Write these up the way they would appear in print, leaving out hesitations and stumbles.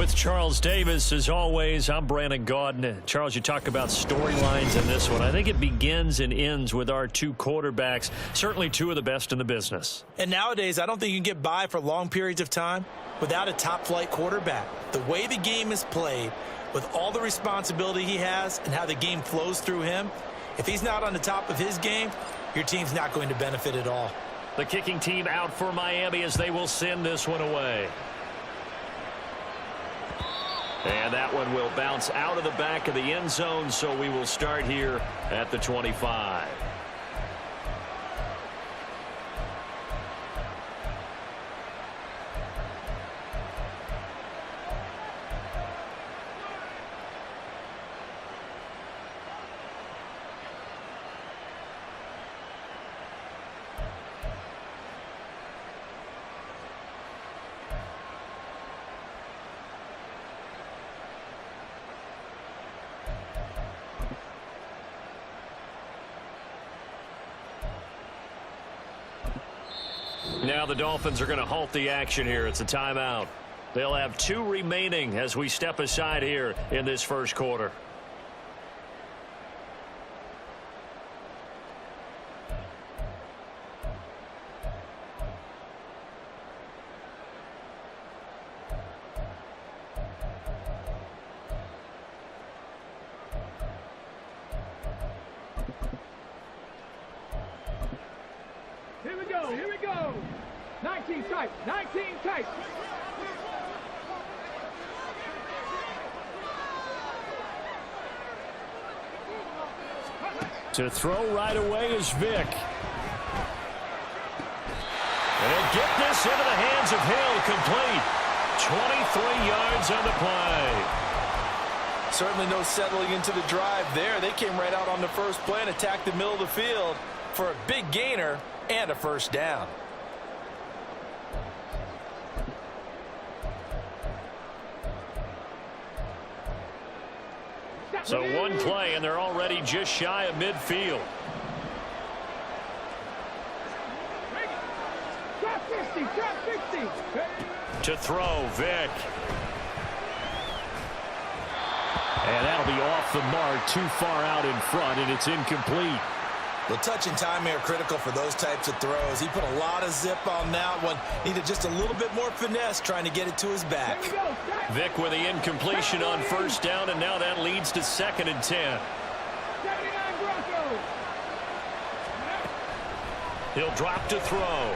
With Charles Davis, as always, I'm Brandon Gaudin. Charles, you talk about storylines in this one. I think it begins and ends with our two quarterbacks, certainly two of the best in the business. And nowadays, I don't think you can get by for long periods of time without a top-flight quarterback. The way the game is played, with all the responsibility he has and how the game flows through him, if he's not on the top of his game, your team's not going to benefit at all. The kicking team out for Miami as they will send this one away. And that one will bounce out of the back of the end zone, so we will start here at the 25. Now the Dolphins are going to halt the action here. It's a timeout. They'll have 2 remaining as we step aside here in this first quarter. Here we go, here we go. 19 tight, 19 tight. To throw right away is Vick. And get this into the hands of Hill, complete. 23 yards on the play. Certainly no settling into the drive there. They came right out on the first play and attacked the middle of the field for a big gainer and a first down. So one play, and they're already just shy of midfield. Trap 50, trap 50. To throw, Vick. And that'll be off the mark, too far out in front, and it's incomplete. The touch and timing are critical for those types of throws. He put a lot of zip on that one. Needed just a little bit more finesse trying to get it to his back. Vick with the incompletion on first down, and now that leads to 2nd and 10. 79 Broncos. He'll drop to throw.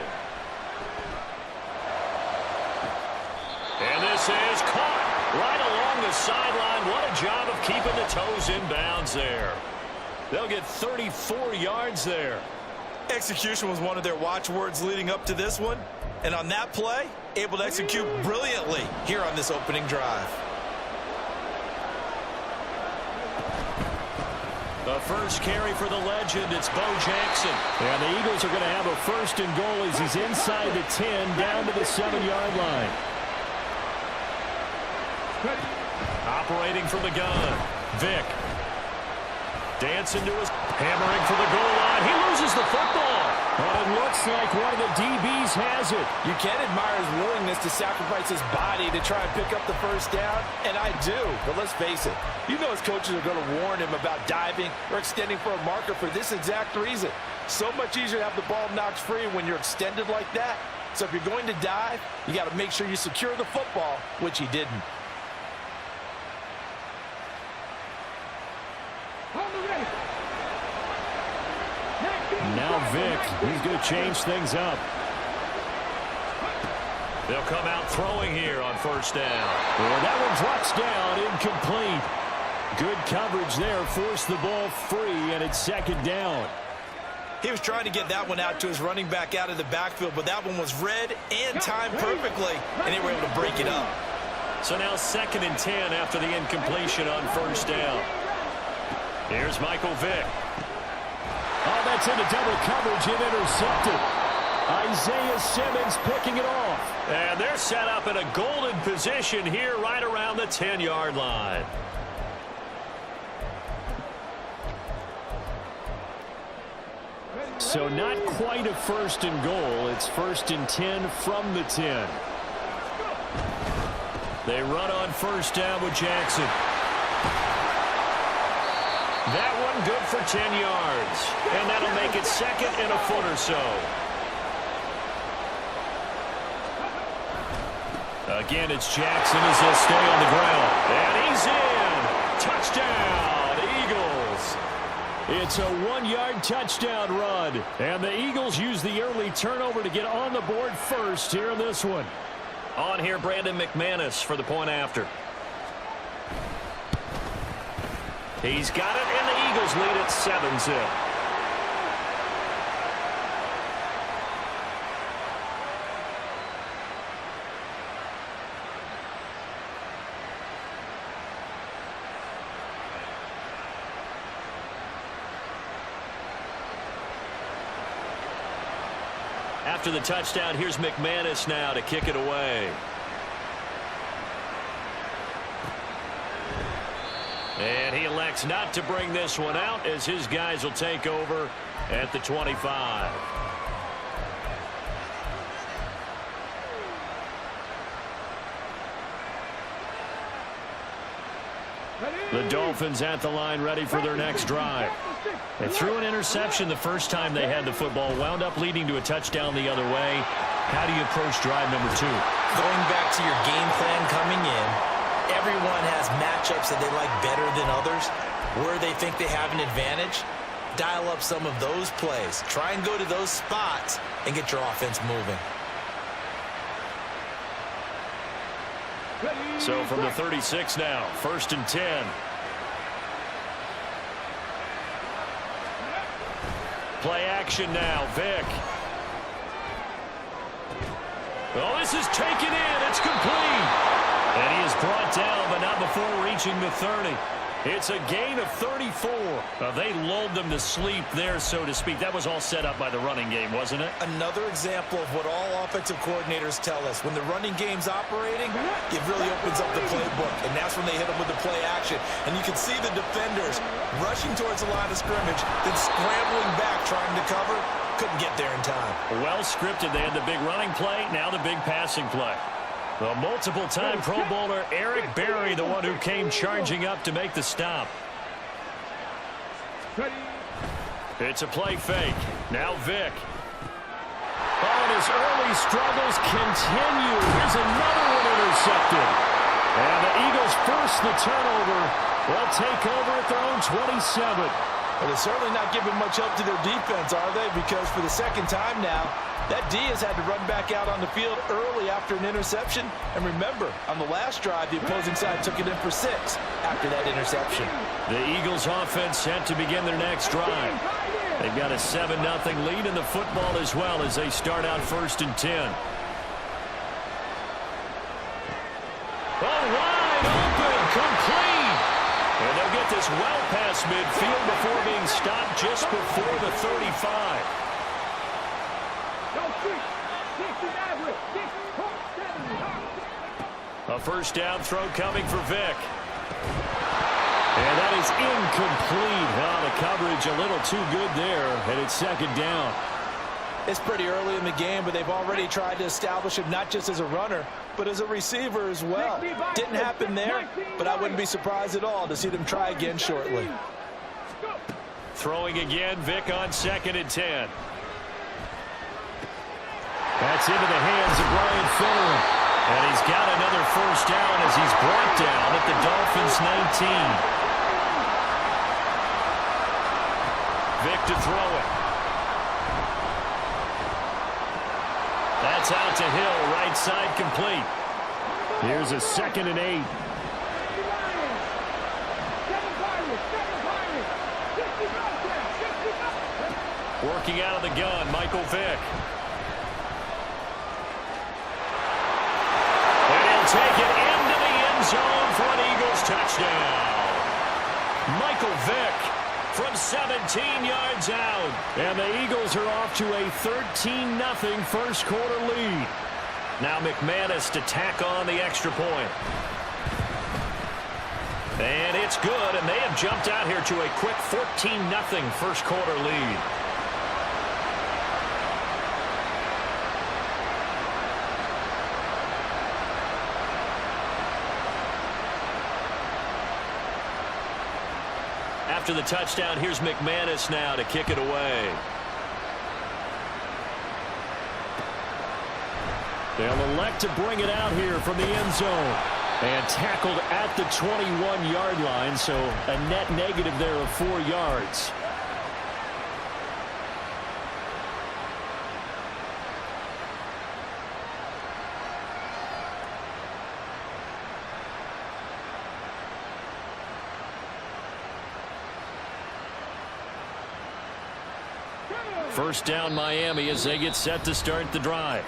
And this is caught right along the sideline. What a job of keeping the toes in bounds there. They'll get 34 yards there. Execution was one of their watchwords leading up to this one. And on that play, able to execute brilliantly here on this opening drive. The first carry for the legend, it's Bo Jackson. And the Eagles are going to have a 1st and goal as he's inside the 10, down to the 7-yard line. Operating from the gun, Vick. Dancing to his, hammering for the goal line. He loses the football. But it looks like one of the DBs has it. You can admire his willingness to sacrifice his body to try and pick up the first down, and I do. But let's face it, you know his coaches are going to warn him about diving or extending for a marker for this exact reason. So much easier to have the ball knocked free when you're extended like that. So if you're going to dive, you got to make sure you secure the football, which he didn't. Now Vick, he's going to change things up. They'll come out throwing here on first down. And that one drops down, incomplete. Good coverage there, forced the ball free, and it's 2nd down. He was trying to get that one out to his running back out of the backfield, but that one was read and timed perfectly, and they were able to break it up. So now 2nd and 10 after the incompletion on first down. Here's Michael Vick. Oh, that's into double coverage and intercepted. Isaiah Simmons picking it off. And they're set up in a golden position here right around the 10-yard line. So not quite a 1st and goal. It's 1st and 10 from the 10. They run on first down with Jackson. That one good for 10 yards. And that'll make it second and a foot or so. Again, it's Jackson as he'll stay on the ground. And he's in. Touchdown, Eagles. It's a 1-yard touchdown run. And the Eagles use the early turnover to get on the board first here in this one. On here, Brandon McManus for the point after. He's got it, and the Eagles lead at 7-zip. After the touchdown, here's McManus now to kick it away. And he elects not to bring this one out as his guys will take over at the 25. The Dolphins at the line ready for their next drive. They threw an interception the first time they had the football, wound up leading to a touchdown the other way. How do you approach drive number 2? Going back to your game plan coming in, everyone has matchups that they like better than others. Where they think they have an advantage, dial up some of those plays. Try and go to those spots and get your offense moving. So from the 36 now, 1st and 10. Play action now, Vick. Oh, this is taken in. It's complete. And he is brought down, but not before reaching the 30. It's a gain of 34. They lulled them to sleep there, so to speak. That was all set up by the running game, wasn't it? Another example of what all offensive coordinators tell us. When the running game's operating, it really opens up the playbook, and that's when they hit them with the play action. And you can see the defenders rushing towards the line of scrimmage, then scrambling back, trying to cover. Couldn't get there in time. Well scripted. They had the big running play, now the big passing play. The multiple-time Pro Bowler Eric Berry, the one who came charging up to make the stop. It's a play fake. Now Vick. Oh, and his early struggles continue. Here's another one intercepted. And the Eagles force the turnover. They'll take over at their own 27. Well, they're certainly not giving much help to their defense, are they? Because for the second time now, that D has had to run back out on the field early after an interception. And remember, on the last drive, the opposing side took it in for 6 after that interception. The Eagles offense set to begin their next drive. They've got a 7-0 lead in the football as well as they start out 1st and 10. Oh, wide open, complete. And they'll get this well past midfield before being stopped just before the 35. A first down throw coming for Vick. And that is incomplete. Oh, the coverage a little too good there, and it's 2nd down. It's pretty early in the game, but they've already tried to establish him not just as a runner, but as a receiver as well. Didn't happen there, but I wouldn't be surprised at all to see them try again shortly. Throwing again, Vick on 2nd and 10. That's into the hands of Brian Finneran. And he's got another first down as he's brought down at the Dolphins' 19. Vick to throw it. That's out to Hill, right side complete. Here's a 2nd and 8. Working out of the gun, Michael Vick. Take it into the end zone for an Eagles touchdown. Michael Vick from 17 yards out. And the Eagles are off to a 13-0 first quarter lead. Now McManus to tack on the extra point. And it's good, and they have jumped out here to a quick 14-0 first quarter lead. After the touchdown, here's McManus now to kick it away. They'll elect to bring it out here from the end zone. And tackled at the 21-yard line, so a net negative there of 4 yards. First down Miami as they get set to start the drive.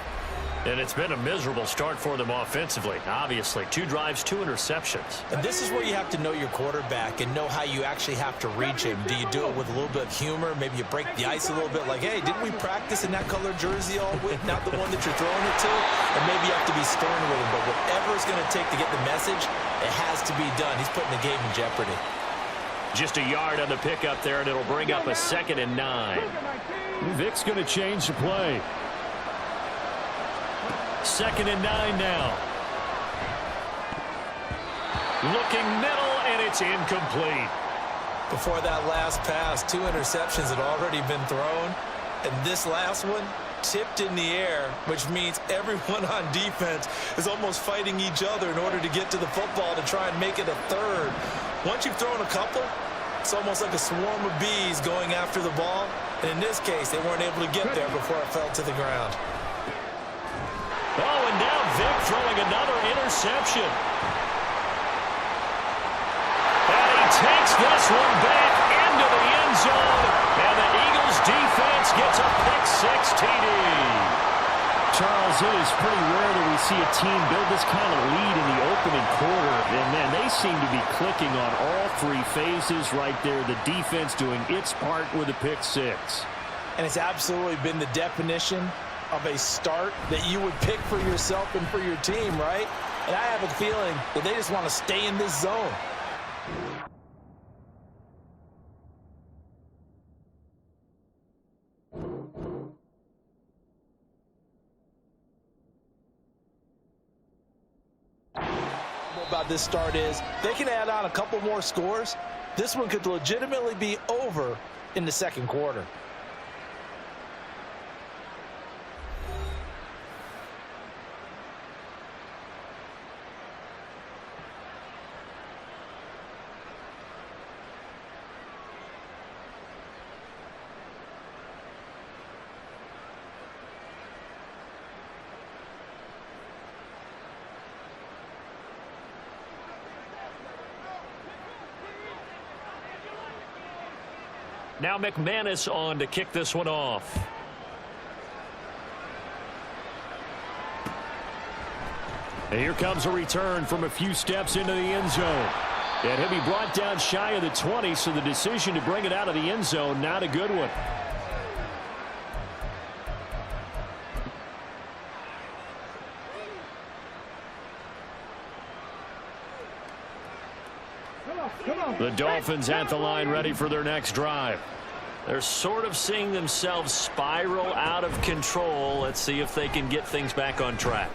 And it's been a miserable start for them offensively. Obviously, 2 drives, 2 interceptions. And this is where you have to know your quarterback and know how you actually have to reach him. Do you do it with a little bit of humor? Maybe you break the ice a little bit like, hey, didn't we practice in that color jersey all week? Not the one that you're throwing it to? And maybe you have to be stern with him. But whatever it's going to take to get the message, it has to be done. He's putting the game in jeopardy. Just a yard on the pickup there, and it'll bring up a 2nd and 9. Vic's going to change the play. 2nd and 9 now. Looking middle, and it's incomplete. Before that last pass, 2 interceptions had already been thrown. And this last one tipped in the air, which means everyone on defense is almost fighting each other in order to get to the football to try and make it a 3rd. Once you've thrown a couple, it's almost like a swarm of bees going after the ball. And in this case, they weren't able to get there before it fell to the ground. Oh, and now Vic throwing another interception. And he takes this one back into the end zone. And the Eagles defense gets a pick-6 TD. Charles, it is pretty rare that we see a team build this kind of lead in the opening quarter. And, man, they seem to be clicking on all 3 phases right there. The defense doing its part with a pick-6. And it's absolutely been the definition of a start that you would pick for yourself and for your team, right? And I have a feeling that they just want to stay in this zone. About this start is they can add on a couple more scores. This one could legitimately be over in the 2nd quarter. Now McManus on to kick this one off. And here comes a return from a few steps into the end zone. And he'll be brought down shy of the 20, so the decision to bring it out of the end zone, not a good one. The Dolphins at the line ready for their next drive. They're sort of seeing themselves spiral out of control. Let's see if they can get things back on track.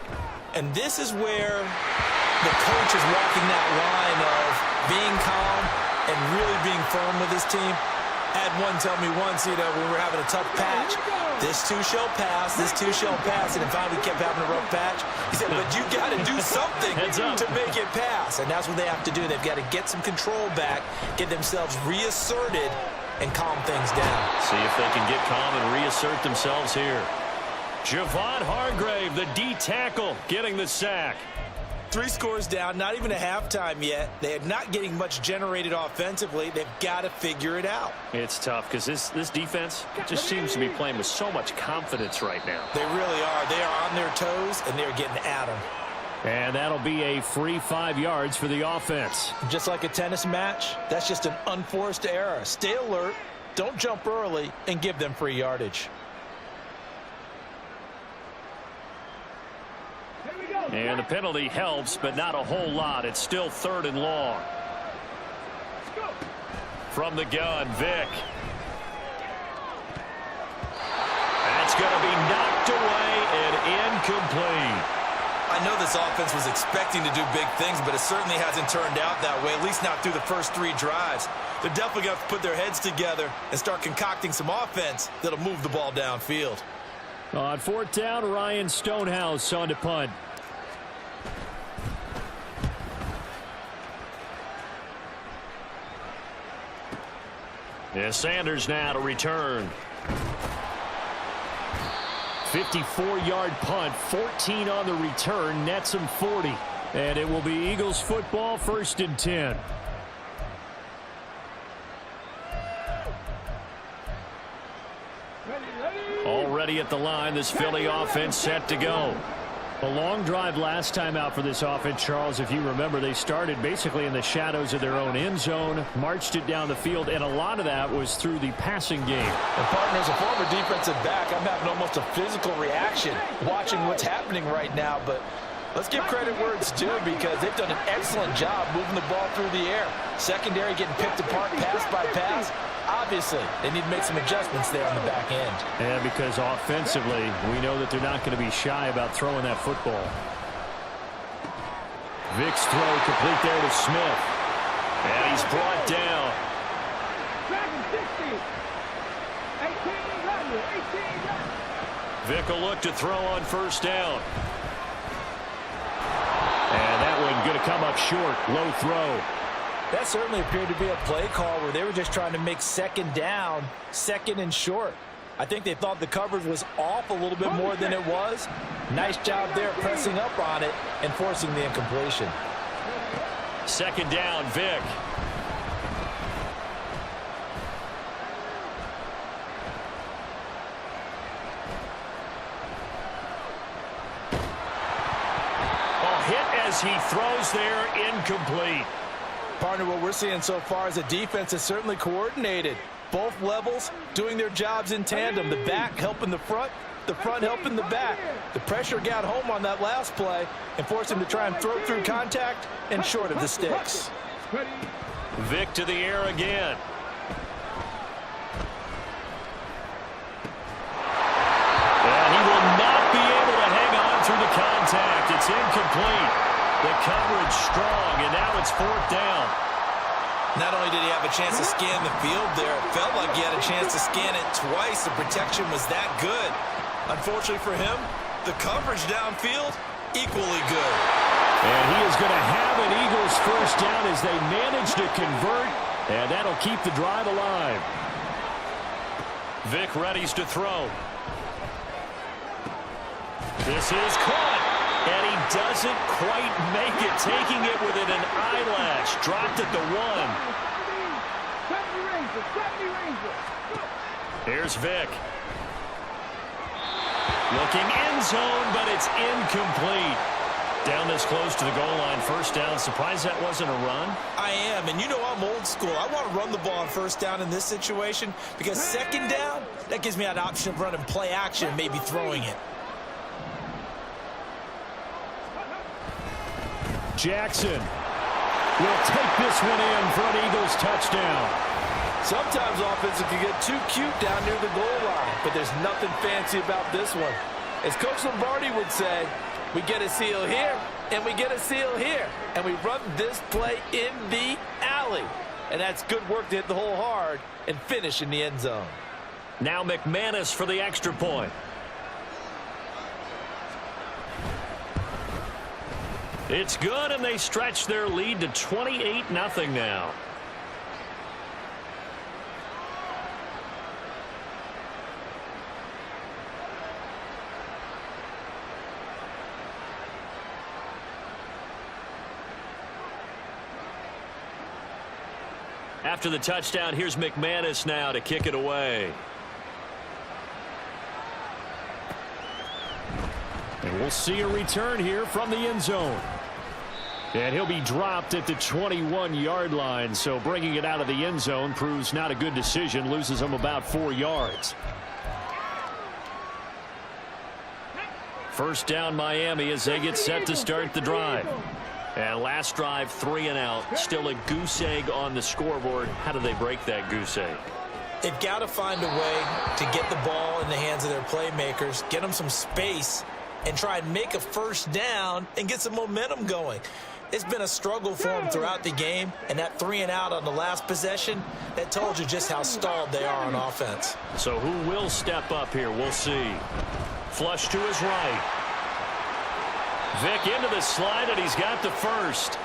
And this is where the coach is walking that line of being calm and really being firm with his team. I had one tell me once, we were having a tough patch. This too shall pass, this too shall pass. And in fact, we kept having a rough patch. He said, but you got to do something to make it pass. And that's what they have to do. They've got to get some control back, get themselves reasserted, and calm things down. See if they can get calm and reassert themselves here. Javon Hargrave, the D tackle, getting the sack. 3 scores down, not even a halftime yet. They are not getting much generated offensively. They've got to figure it out. It's tough because this defense just seems to be playing with so much confidence right now. They really are. They are on their toes, and they're getting at them. And that'll be a free 5 yards for the offense. Just like a tennis match, that's just an unforced error. Stay alert, don't jump early, and give them free yardage. And the penalty helps, but not a whole lot. It's still 3rd and long. From the gun, Vic. That's going to be knocked away and incomplete. I know the this offense was expecting to do big things, but it certainly hasn't turned out that way, at least not through the first 3 drives. They're definitely going to have to put their heads together and start concocting some offense that'll move the ball downfield. On 4th down, Ryan Stonehouse on to punt. Yeah, Sanders now to return. 54-yard punt, 14 on the return, nets him 40. And it will be Eagles football, 1st and 10. Already at the line, this Philly offense set to go. A long drive last time out for this offense, Charles. If you remember, they started basically in the shadows of their own end zone, marched it down the field, and a lot of that was through the passing game. And partner, as a former defensive back, I'm having almost a physical reaction watching what's happening right now. But let's give credit where it's due, because they've done an excellent job moving the ball through the air. Secondary getting picked apart pass by pass. Obviously, they need to make some adjustments there on the back end. And because offensively, we know that they're not going to be shy about throwing that football. Vick's throw complete there to Smith. And he's brought down. Vick will look to throw on 1st down. And that one going to come up short. Low throw. That certainly appeared to be a play call where they were just trying to make 2nd down, 2nd and short. I think they thought the coverage was off a little bit more than it was. Nice job there pressing up on it and forcing the incompletion. 2nd down, Vick. A hit as he throws there, incomplete. Partner, what we're seeing so far is a defense is certainly coordinated. Both levels doing their jobs in tandem. The back helping the front helping the back. The pressure got home on that last play and forced him to try and throw through contact and short of the sticks. Vick to the air again. And he will not be able to hang on through the contact. It's incomplete. The coverage strong, and now it's 4th down. Not only did he have a chance to scan the field there, it felt like he had a chance to scan it twice. The protection was that good. Unfortunately for him, the coverage downfield, equally good. And he is going to have an Eagles 1st down as they manage to convert, and that'll keep the drive alive. Vick readies to throw. This is caught. And he doesn't quite make it, taking it within an eyelash. Dropped at the 1. Here's Vick. Looking end zone, but it's incomplete. Down this close to the goal line, 1st down. Surprised that wasn't a run? I am, and you know I'm old school. I want to run the ball on 1st down in this situation, because 2nd down, that gives me an option of running play action and maybe throwing it. Jackson will take this one in for an Eagles touchdown. Sometimes offenses can get too cute down near the goal line, but there's nothing fancy about this one. As Coach Lombardi would say, we get a seal here, and we get a seal here, and we run this play in the alley. And that's good work to hit the hole hard and finish in the end zone. Now McManus for the extra point. It's good, and they stretch their lead to 28-0 now. After the touchdown, here's McManus now to kick it away. And we'll see a return here from the end zone. And he'll be dropped at the 21-yard line, so bringing it out of the end zone proves not a good decision, loses him about 4 yards. 1st down Miami as they get set to start the drive. And last drive, 3 and out. Still a goose egg on the scoreboard. How do they break that goose egg? They've got to find a way to get the ball in the hands of their playmakers, get them some space, and try and make a first down and get some momentum going. It's been a struggle for them throughout the game, and that 3-and-out on the last possession, that told you just how stalled they are on offense. So who will step up here? We'll see. Flush to his right. Vic into the slide, and he's got the first.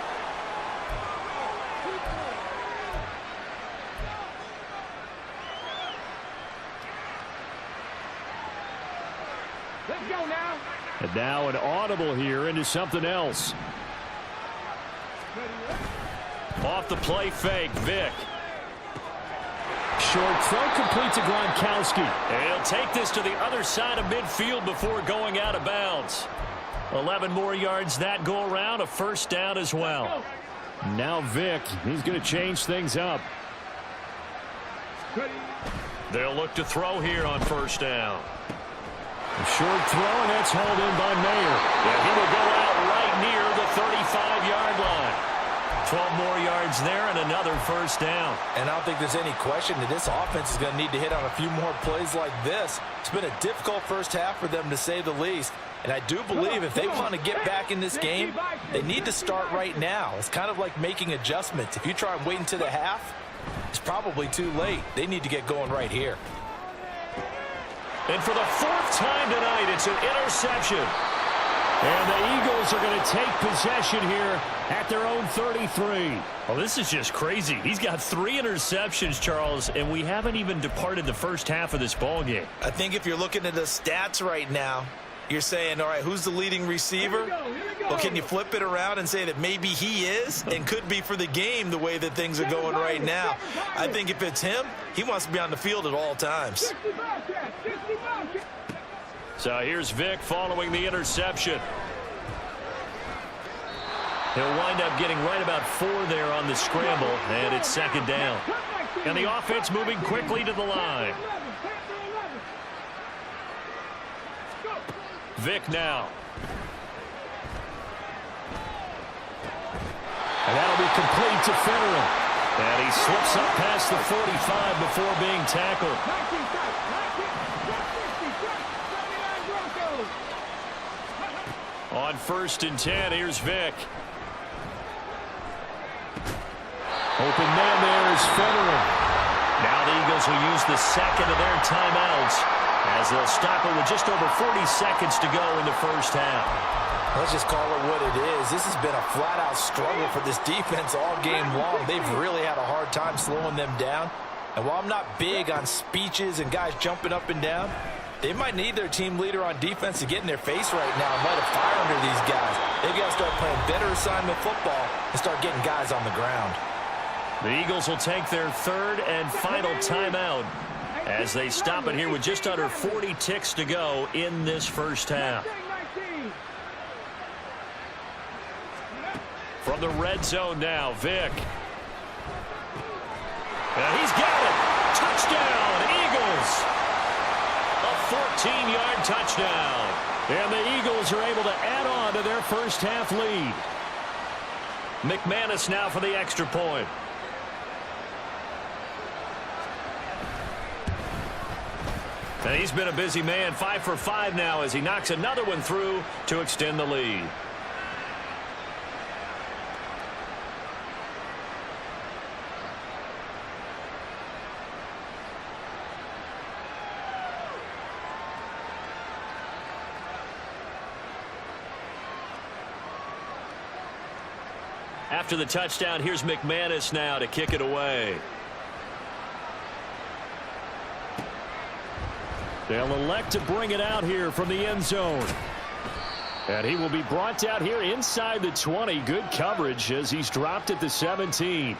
Let's go now. And now an audible here into something else. Off the play fake, Vic. Short throw complete to Gronkowski. And he'll take this to the other side of midfield before going out of bounds. 11 more yards that go around, a first down as well. Now Vic, he's going to change things up. They'll look to throw here on first down. A short throw, and that's hauled in by Mayer. Yeah, he will go out right near the 35-yard line. 12 more yards there and another first down. And I don't think there's any question that this offense is going to need to hit on a few more plays like this. It's been a difficult first half for them, to say the least. And I do believe if they want to get back in this game, they need to start right now. It's kind of like making adjustments. If you try and wait until the half, it's probably too late. They need to get going right here. And for the fourth time tonight, it's an interception. And the Eagles are going to take possession here at their own 33. Well, this is just crazy. He's got 3 interceptions, Charles, and we haven't even departed the first half of this ballgame. I think if you're looking at the stats right now, you're saying, all right, who's the leading receiver? Well, can you flip it around and say that maybe he is and could be for the game the way that things are going right now? I think if it's him, he wants to be on the field at all times. So here's Vic following the interception. He'll wind up getting right about 4 there on the scramble, and it's second down. And the offense moving quickly to the line. Vic now. And that'll be complete to Fennerin. And he slips up past the 45 before being tackled. On 1st and 10, here's Vic. Open man there is Fennerin. Now the Eagles will use the second of their timeouts as they'll stop it with just over 40 seconds to go in the first half. Let's just call it what it is. This has been a flat-out struggle for this defense all game long. They've really had a hard time slowing them down. And while I'm not big on speeches and guys jumping up and down, they might need their team leader on defense to get in their face right now and light a fire under these guys. They've got to start playing better assignment football and start getting guys on the ground. The Eagles will take their 3rd and final timeout as they stop it here with just under 40 ticks to go in this first half. From the red zone now, Vic. And he's got it. Touchdown, Eagles. A 14-yard touchdown. And the Eagles are able to add on to their first half lead. McManus now for the extra point. And he's been a busy man, 5 for 5 now as he knocks another one through to extend the lead. After the touchdown, here's McManus now to kick it away. They'll elect to bring it out here from the end zone. And he will be brought out here inside the 20. Good coverage as he's dropped at the 17.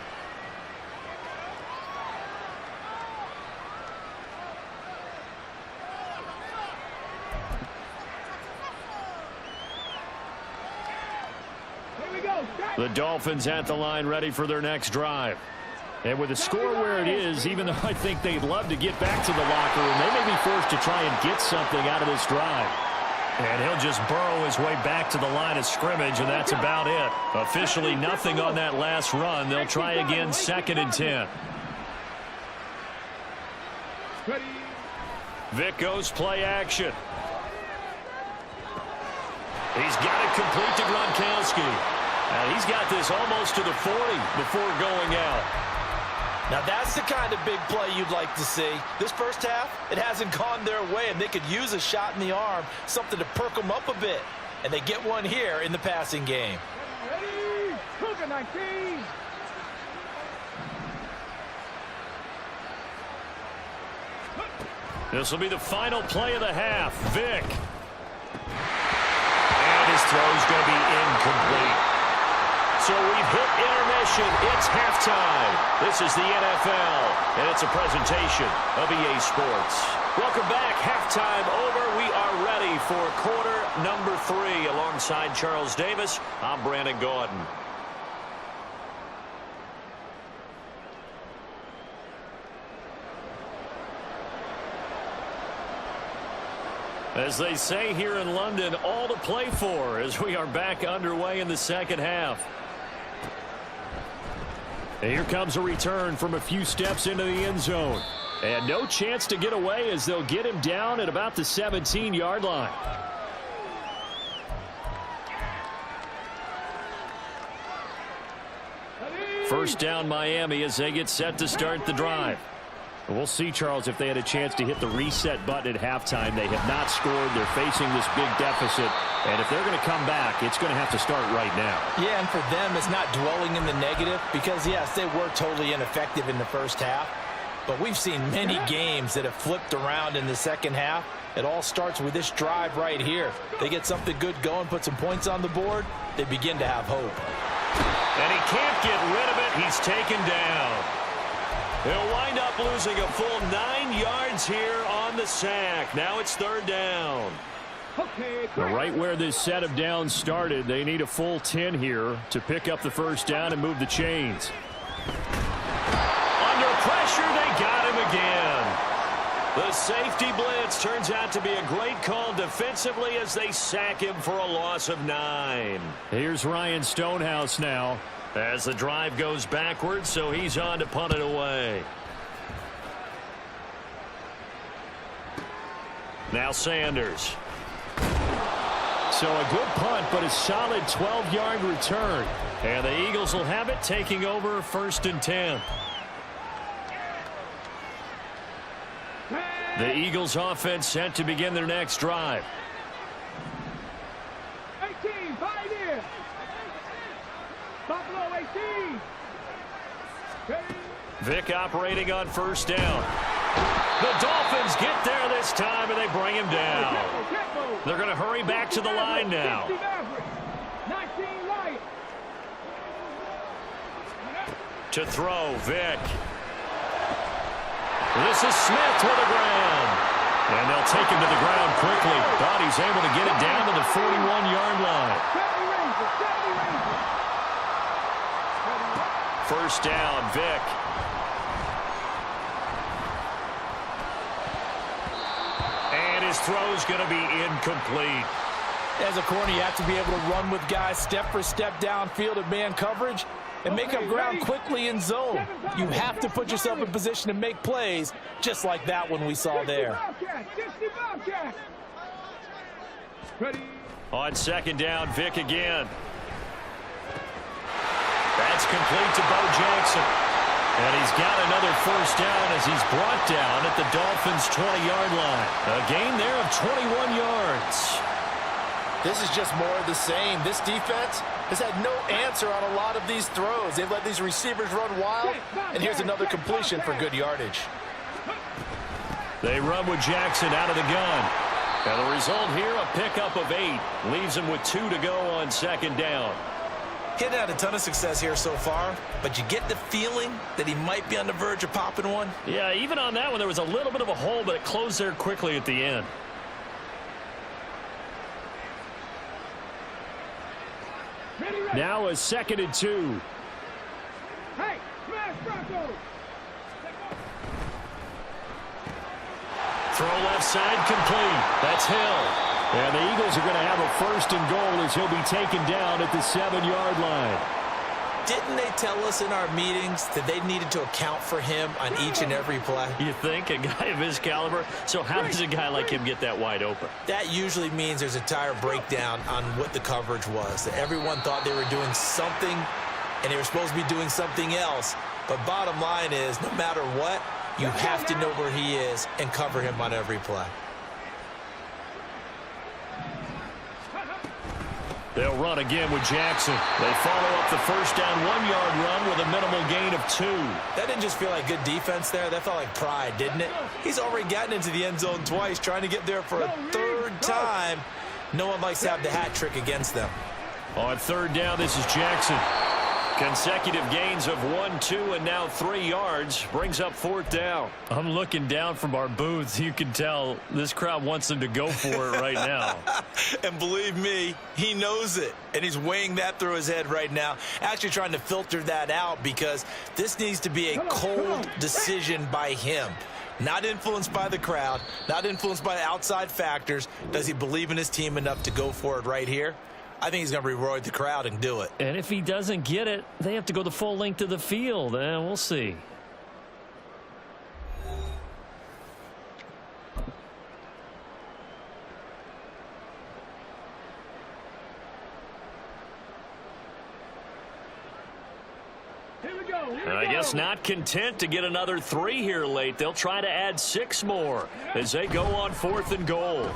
The Dolphins at the line ready for their next drive. And with the score where it is, even though I think they'd love to get back to the locker room, they may be forced to try and get something out of this drive. And he'll just burrow his way back to the line of scrimmage, and that's about it. Officially nothing on that last run. They'll try again 2nd and 10. Vic goes play action. He's got it complete to Gronkowski. And he's got this almost to the 40 before going out. Now that's the kind of big play you'd like to see. This first half, it hasn't gone their way, and they could use a shot in the arm, something to perk them up a bit. And they get one here in the passing game. Ready? Cougar 19. This will be the final play of the half. Vick. And his throw's going to be incomplete. So we've hit intermission. It's halftime. This is the NFL, and it's a presentation of EA Sports. Welcome back. Halftime over. We are ready for quarter number 3. Alongside Charles Davis, I'm Brandon Gaudin. As they say here in London, all to play for as we are back underway in the second half. And here comes a return from a few steps into the end zone. And no chance to get away as they'll get him down at about the 17-yard line. First down Miami as they get set to start the drive. We'll see, Charles, if they had a chance to hit the reset button at halftime. They have not scored. They're facing this big deficit. And if they're going to come back, it's going to have to start right now. Yeah, and for them, it's not dwelling in the negative because, yes, they were totally ineffective in the first half. But we've seen many games that have flipped around in the second half. It all starts with this drive right here. They get something good going, put some points on the board, they begin to have hope. And he can't get rid of it. He's taken down. He'll wind up losing a full 9 yards here on the sack. Now it's third down. Right where this set of downs started, they need a full 10 here to pick up the first down and move the chains. Under pressure, they got him again. The safety blitz turns out to be a great call defensively as they sack him for a loss of 9. Here's Ryan Stonehouse now. As the drive goes backwards, so he's on to punt it away. Now Sanders. So a good punt, but a solid 12-yard return. And the Eagles will have it, taking over first and 10. The Eagles offense set to begin their next drive. 18, 5 here. Buffalo 18. Vick operating on first down. The Dolphins get there this time, and they bring him down. They're going to hurry back to the line now. 19 right. To throw, Vick. This is Smith to the ground. And they'll take him to the ground quickly. But he's able to get it down to the 41-yard line. First down, Vick. And his throw's going to be incomplete. As a corner, you have to be able to run with guys step for step downfield at man coverage and make up ground quickly in zone. You have to put yourself in position to make plays just like that one we saw there. On second down, Vick again. That's complete to Bo Jackson. And he's got another first down as he's brought down at the Dolphins' 20-yard line. A gain there of 21 yards. This is just more of the same. This defense has had no answer on a lot of these throws. They've let these receivers run wild, and here's another completion for good yardage. They run with Jackson out of the gun. And the result here, a pickup of 8. Leaves him with 2 to go on second down. He hadn't had a ton of success here so far, but you get the feeling that he might be on the verge of popping one. Yeah, even on that one, there was a little bit of a hole, but it closed there quickly at the end. Now a second and 2. Hey, smash Broncos. Throw left side complete. That's Hill. And the Eagles are going to have a first and goal as he'll be taken down at the 7-yard line. Didn't they tell us in our meetings that they needed to account for him on each and every play? You think? A guy of his caliber? So how does a guy like him get that wide open? That usually means there's a entire breakdown on what the coverage was. That everyone thought they were doing something, and they were supposed to be doing something else. But bottom line is, no matter what, you have to know where he is and cover him on every play. They'll run again with Jackson. They follow up the first down 1-yard run with a minimal gain of 2. That didn't just feel like good defense there. That felt like pride, didn't it? He's already gotten into the end zone twice, trying to get there for a third time. No one likes to have the hat trick against them. On third down, this is Jackson. Consecutive gains of 1, 2, and now 3 yards brings up fourth down. I'm looking down from our booth. You can tell this crowd wants them to go for it right now. And believe me, he knows it. And he's weighing that through his head right now. Actually trying to filter that out because this needs to be a cold decision by him. Not influenced by the crowd, not influenced by outside factors. Does he believe in his team enough to go for it right here? I think he's going to reward the crowd and do it. And if he doesn't get it, they have to go the full length of the field. And we'll see. I guess not content to get another 3 here late. They'll try to add 6 more as they go on 4th and goal.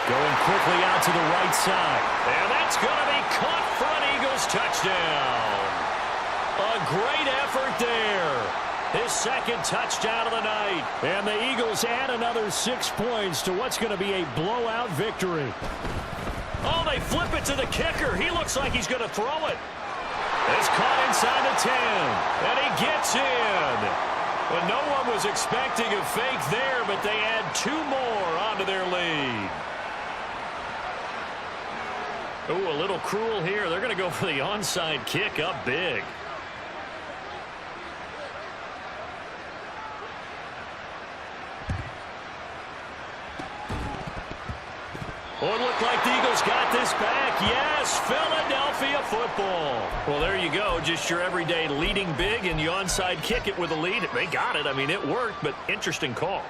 Going quickly out to the right side. And that's going to be caught for an Eagles touchdown. A great effort there. His second touchdown of the night. And the Eagles add another 6 points to what's going to be a blowout victory. Oh, they flip it to the kicker. He looks like he's going to throw it. It's caught inside the 10. And he gets in. Well, no one was expecting a fake there, but they add 2 more onto their lead. Oh, a little cruel here. They're going to go for the onside kick up big. Oh, it looked like the Eagles got this back. Yes, Philadelphia football. Well, there you go. Just your everyday leading big, and you onside kick it with a lead. They got it. I mean, it worked, but interesting call.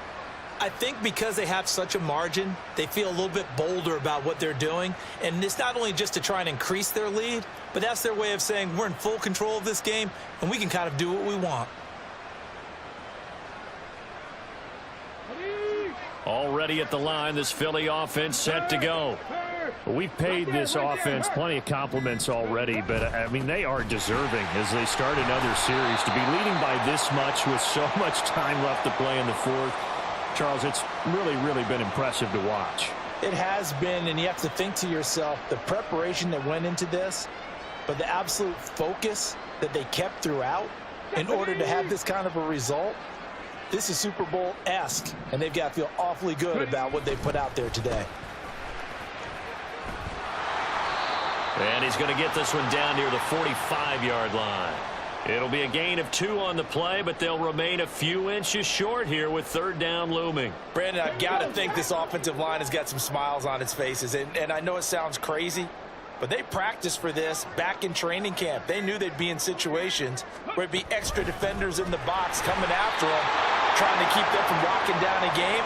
I think because they have such a margin, they feel a little bit bolder about what they're doing. And it's not only just to try and increase their lead, but that's their way of saying we're in full control of this game, and we can kind of do what we want. Already at the line, this Philly offense set to go. We've paid this offense plenty of compliments already, but, I mean, they are deserving as they start another series. To be leading by this much with so much time left to play in the fourth, Charles, it's really been impressive to watch. It has been, and you have to think to yourself, the preparation that went into this, but the absolute focus that they kept throughout in order to have this kind of a result. This is Super Bowl-esque, and they've got to feel awfully good about what they put out there today. And he's going to get this one down near the 45-yard line. It'll be a gain of 2 on the play, but they'll remain a few inches short here with third down looming. Brandon, I've got to think this offensive line has got some smiles on its faces, and I know it sounds crazy, but they practiced for this back in training camp. They knew they'd be in situations where it'd be extra defenders in the box coming after them, trying to keep them from locking down a game.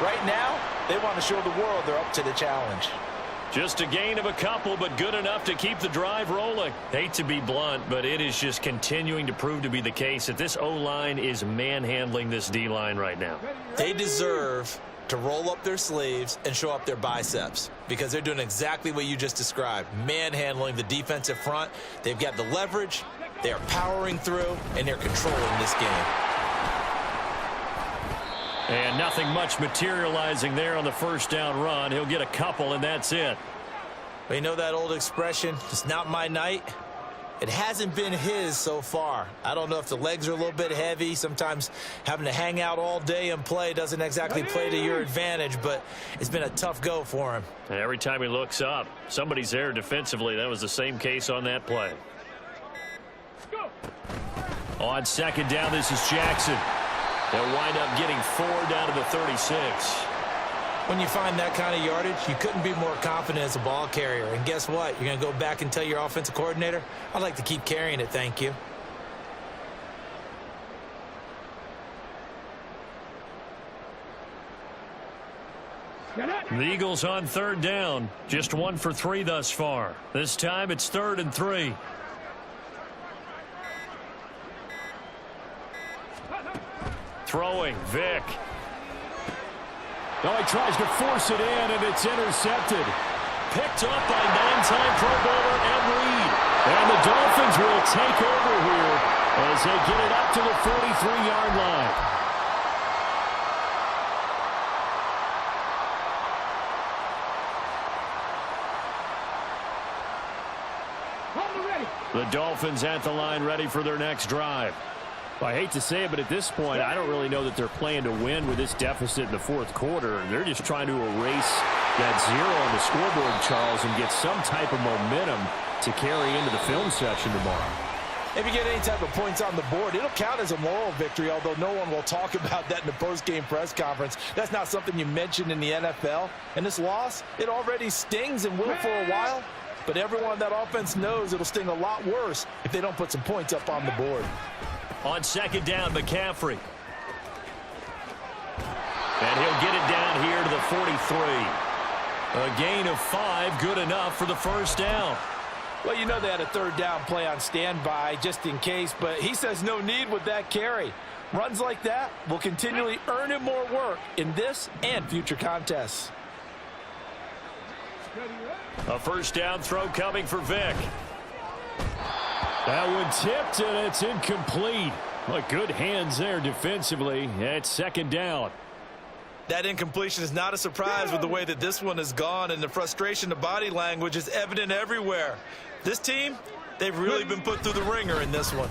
Right now, they want to show the world they're up to the challenge. Just a gain of a couple, but good enough to keep the drive rolling. Hate to be blunt, but it is just continuing to prove to be the case that this O-line is manhandling this D-line right now. They deserve to roll up their sleeves and show up their biceps because they're doing exactly what you just described, manhandling the defensive front. They've got the leverage, they're powering through, and they're controlling this game. And nothing much materializing there on the first down run. He'll get a couple, and that's it. Well, you know that old expression, it's not my night? It hasn't been his so far. I don't know if the legs are a little bit heavy. Sometimes having to hang out all day and play doesn't exactly play to your advantage, but it's been a tough go for him. And every time he looks up, somebody's there defensively. That was the same case on that play. On second down, this is Jackson. They'll wind up getting 4 down to the 36. When you find that kind of yardage, you couldn't be more confident as a ball carrier. And guess what? You're going to go back and tell your offensive coordinator, I'd like to keep carrying it, thank you. The Eagles on third down. Just 1 for 3 thus far. This time it's 3rd and 3. Throwing, Vick. Oh, he tries to force it in, and it's intercepted. Picked up by 9-time Pro Bowler Ed Reed. And the Dolphins will take over here as they get it up to the 43-yard line. The Dolphins at the line ready for their next drive. Well, I hate to say it, but at this point, I don't really know that they're playing to win with this deficit in the fourth quarter. They're just trying to erase that 0 on the scoreboard, Charles, and get some type of momentum to carry into the film session tomorrow. If you get any type of points on the board, it'll count as a moral victory, although no one will talk about that in the post-game press conference. That's not something you mentioned in the NFL. And this loss, it already stings and will for a while. But everyone on that offense knows it'll sting a lot worse if they don't put some points up on the board. On second down, McCaffrey. And he'll get it down here to the 43. A gain of 5, good enough for the first down. Well, you know they had a third down play on standby just in case, but he says no need with that carry. Runs like that will continually earn him more work in this and future contests. A first down throw coming for Vick. That one tipped, and it's incomplete. Well, good hands there defensively. It's second down. That incompletion is not a surprise with the way that this one has gone, and the frustration, the body language is evident everywhere. This team, they've really been put through the ringer in this one.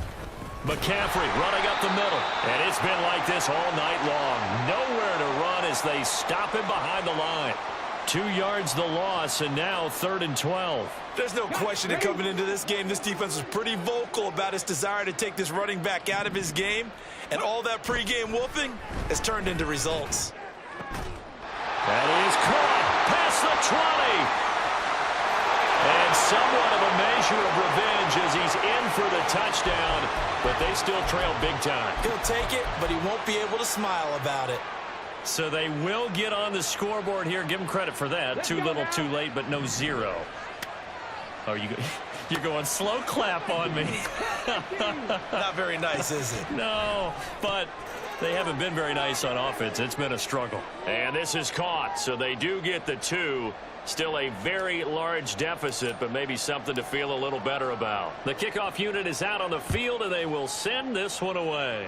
McCaffrey running up the middle. And it's been like this all night long. Nowhere to run as they stop him behind the line. 2 yards the loss, and now 3rd and 12. There's no question that coming into this game, this defense was pretty vocal about its desire to take this running back out of his game. And all that pregame whooping has turned into results. That is caught past the 20. And somewhat of a measure of revenge as he's in for the touchdown. But they still trail big time. He'll take it, but he won't be able to smile about it. So they will get on the scoreboard here. Give them credit for that. Too little, too late, but no 0. Oh, you're going slow clap on me. Not very nice, is it? No, but they haven't been very nice on offense. It's been a struggle. And this is caught, so they do get the 2. Still a very large deficit, but maybe something to feel a little better about. The kickoff unit is out on the field, and they will send this one away.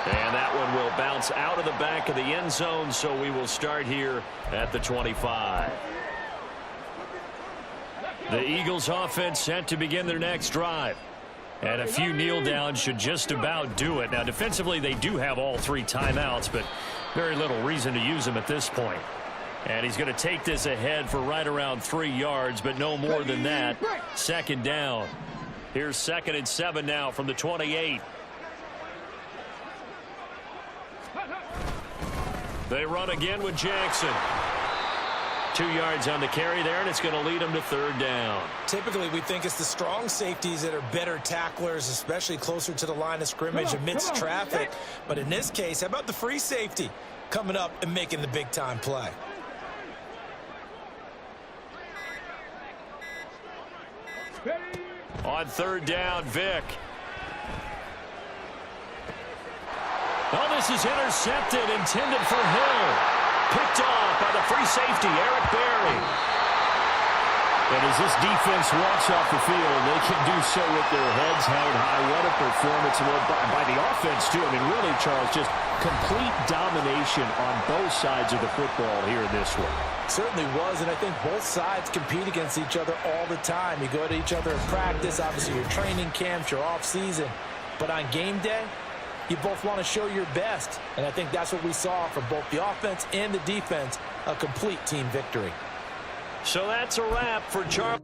And that one will bounce out of the back of the end zone, so we will start here at the 25. The Eagles offense set to begin their next drive. And a few kneel downs should just about do it. Now, defensively, they do have all 3 timeouts, but very little reason to use them at this point. And he's going to take this ahead for right around 3 yards, but no more than that. Second down. Here's 2nd and 7 now from the 28. They run again with Jackson. 2 yards on the carry there, and it's going to lead them to 3rd down. Typically, we think it's the strong safeties that are better tacklers, especially closer to the line of scrimmage amidst traffic. But in this case, how about the free safety coming up and making the big-time play? On 3rd down, Vick. Oh, this is intercepted, intended for Hill. Picked off by the free safety, Eric Berry. And as this defense walks off the field, they can do so with their heads held high. What a performance by the offense, too. I mean, really, Charles, just complete domination on both sides of the football here in this one. Certainly was, and I think both sides compete against each other all the time. You go to each other in practice, obviously your training camps, your off-season. But on game day, you both want to show your best. And I think that's what we saw from both the offense and the defense, a complete team victory. So that's a wrap for Charles.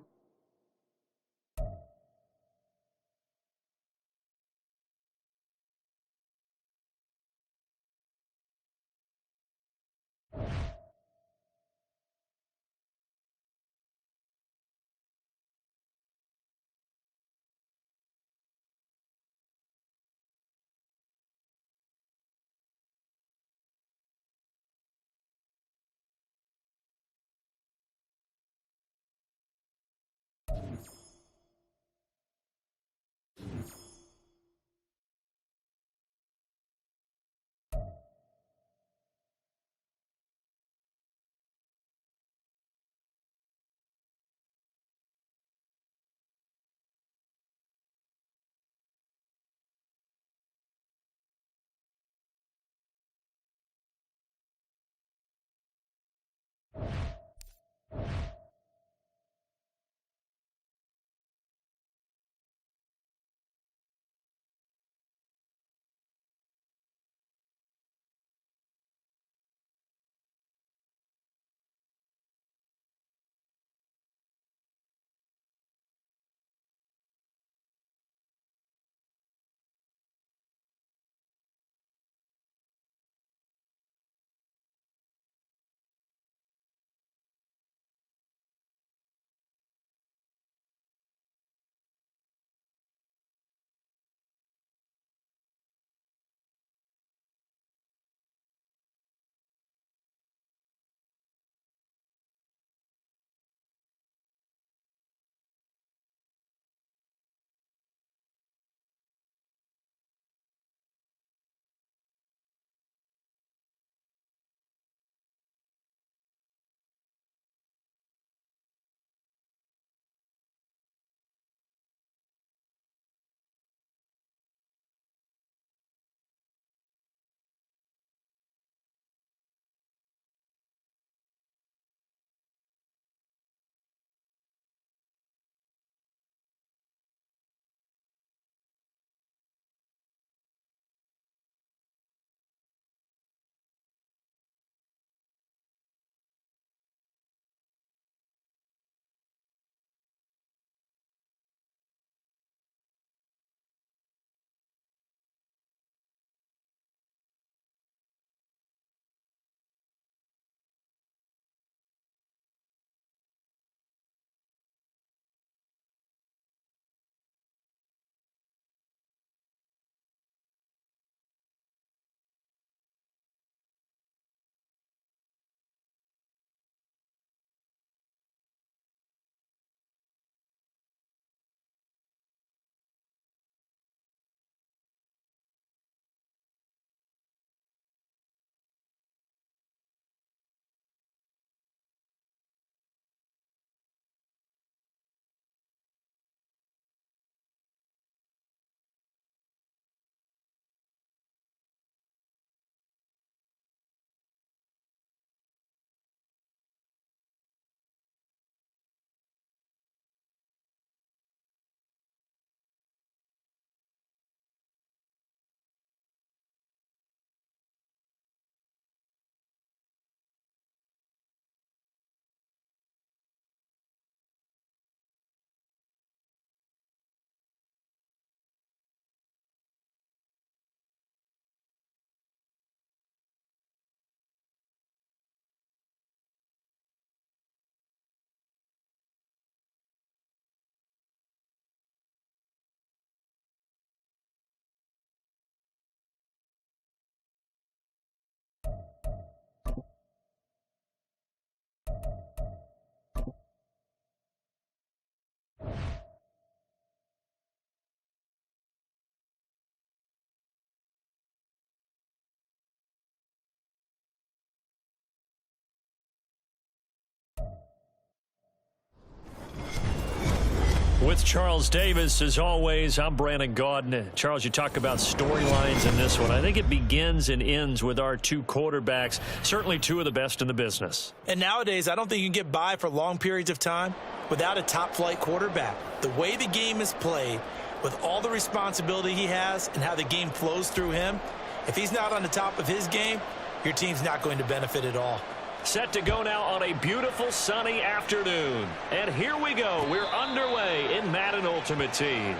With Charles Davis, as always, I'm Brandon Gaudin. Charles, you talk about storylines in this one. I think it begins and ends with our two quarterbacks, certainly two of the best in the business. And nowadays, I don't think you can get by for long periods of time without a top-flight quarterback. The way the game is played, with all the responsibility he has and how the game flows through him, if he's not on the top of his game, your team's not going to benefit at all. Set to go now on a beautiful sunny afternoon. And here we go. We're underway in Madden Ultimate Team.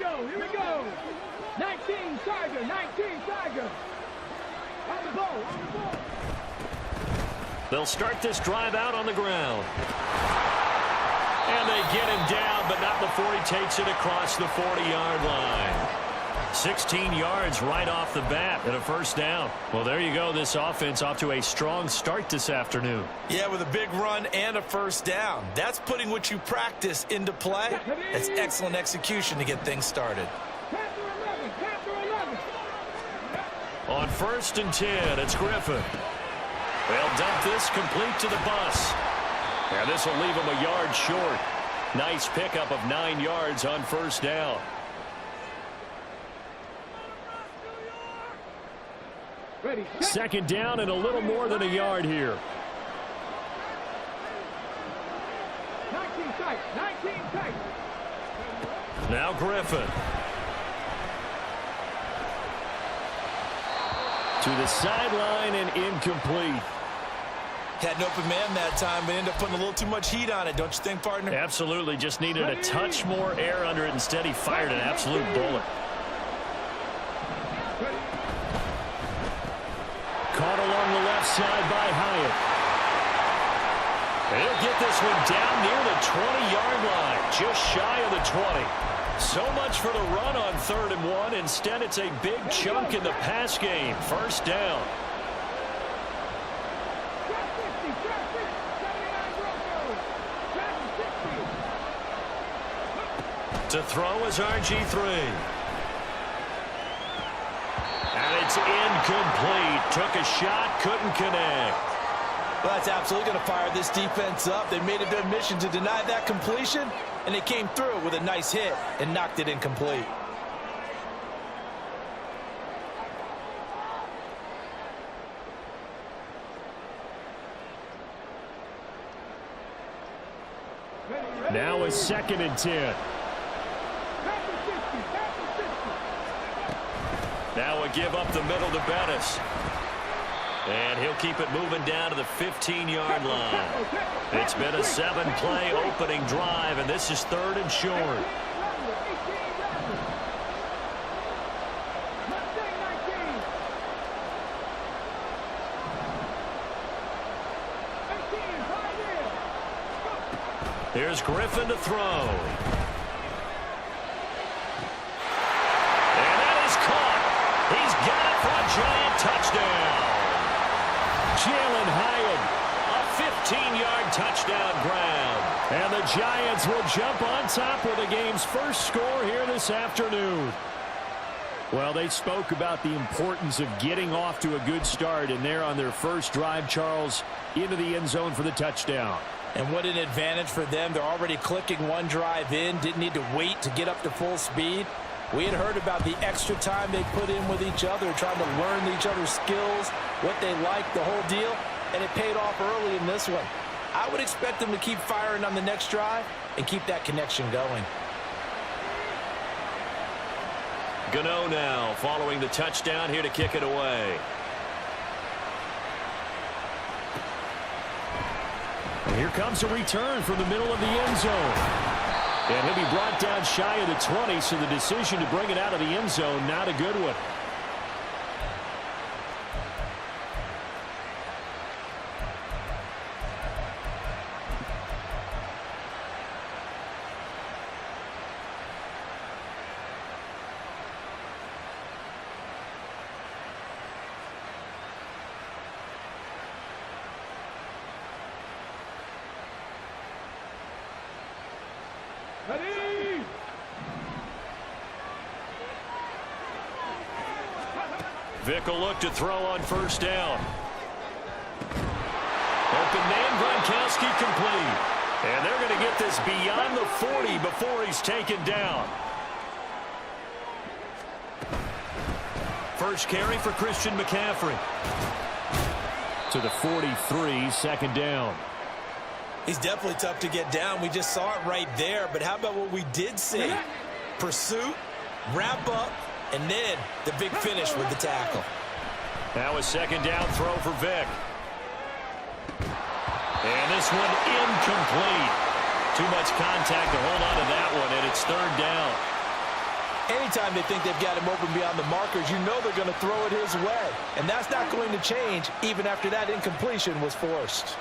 go. Here we go. 19 Tiger. 19 Tiger. On the ball. On the ball. They'll start this drive out on the ground. And they get him down, but not before he takes it across the 40-yard line. 16 yards right off the bat and a first down. Well, there you go. This offense off to a strong start this afternoon. Yeah, with a big run and a first down. That's putting what you practice into play. That's excellent execution to get things started. On 1st and 10, it's Griffin. They'll dump this complete to the bus. And this will leave him a yard short. Nice pickup of 9 yards on first down. Second down and a little more than a yard here. 19 tight. 19 tight. Now Griffin. To the sideline and incomplete. Had an open man that time, but ended up putting a little too much heat on it, don't you think, partner? Absolutely. Just needed a touch more air under it. Instead, he fired an absolute bullet. Caught along the left side by Hyatt. He'll get this one down near the 20-yard line, just shy of the 20. So much for the run on 3rd and 1. Instead, it's a big chunk in the pass game. First down. To throw is RG3. And it's incomplete. Took a shot, couldn't connect. Well, that's absolutely going to fire this defense up. They made it their mission to deny that completion, and they came through with a nice hit and knocked it incomplete. Now a 2nd and 10. Now a give up the middle to Bettis. And he'll keep it moving down to the 15-yard line. It's been a 7-play opening drive, and this is 3rd and short. Here's Griffin to throw. And that is caught. He's got it for a giant touchdown. Jalen Hyatt, a 15-yard touchdown grab. And the Giants will jump on top with the game's first score here this afternoon. Well, they spoke about the importance of getting off to a good start, and they're on their first drive, Charles, into the end zone for the touchdown. And what an advantage for them. They're already clicking one drive in, didn't need to wait to get up to full speed. We had heard about the extra time they put in with each other, trying to learn each other's skills, what they like, the whole deal, and it paid off early in this one. I would expect them to keep firing on the next drive and keep that connection going. Gano now following the touchdown here to kick it away. And here comes a return from the middle of the end zone. And he'll be brought down shy of the 20, so the decision to bring it out of the end zone, not a good one. Ready? Vick will look to throw on first down. Open man, Gronkowski complete. And they're going to get this beyond the 40 before he's taken down. First carry for Christian McCaffrey. To the 43, second down. He's definitely tough to get down. We just saw it right there. But how about what we did see? Pursuit, wrap up, and then the big finish with the tackle. Now a second down throw for Vick. And this one incomplete. Too much contact to hold on to that one, and it's third down. Anytime they think they've got him open beyond the markers, you know they're going to throw it his way. And that's not going to change even after that incompletion was forced.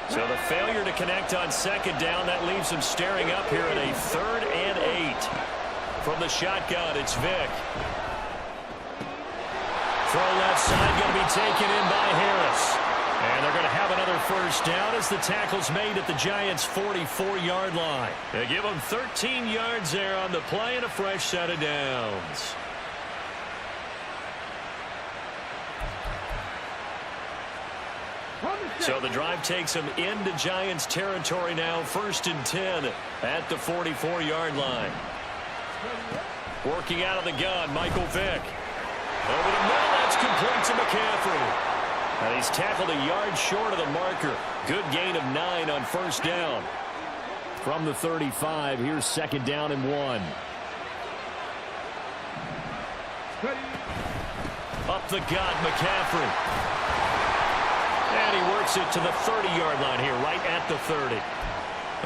So the failure to connect on second down, that leaves him staring up here at a 3rd and 8. From the shotgun, it's Vick. Throw left side going to be taken in by Harris. And they're going to have another first down as the tackle's made at the Giants' 44-yard line. They give them 13 yards there on the play and a fresh set of downs. So the drive takes them into Giants territory now, 1st and 10 at the 44-yard line. Working out of the gun, Michael Vick. Over the middle, that's complete to McCaffrey. And he's tackled a yard short of the marker. Good gain of 9 on first down. From the 35, here's 2nd down and 1. Up the gut, McCaffrey. And he works it to the 30-yard line here, right at the 30.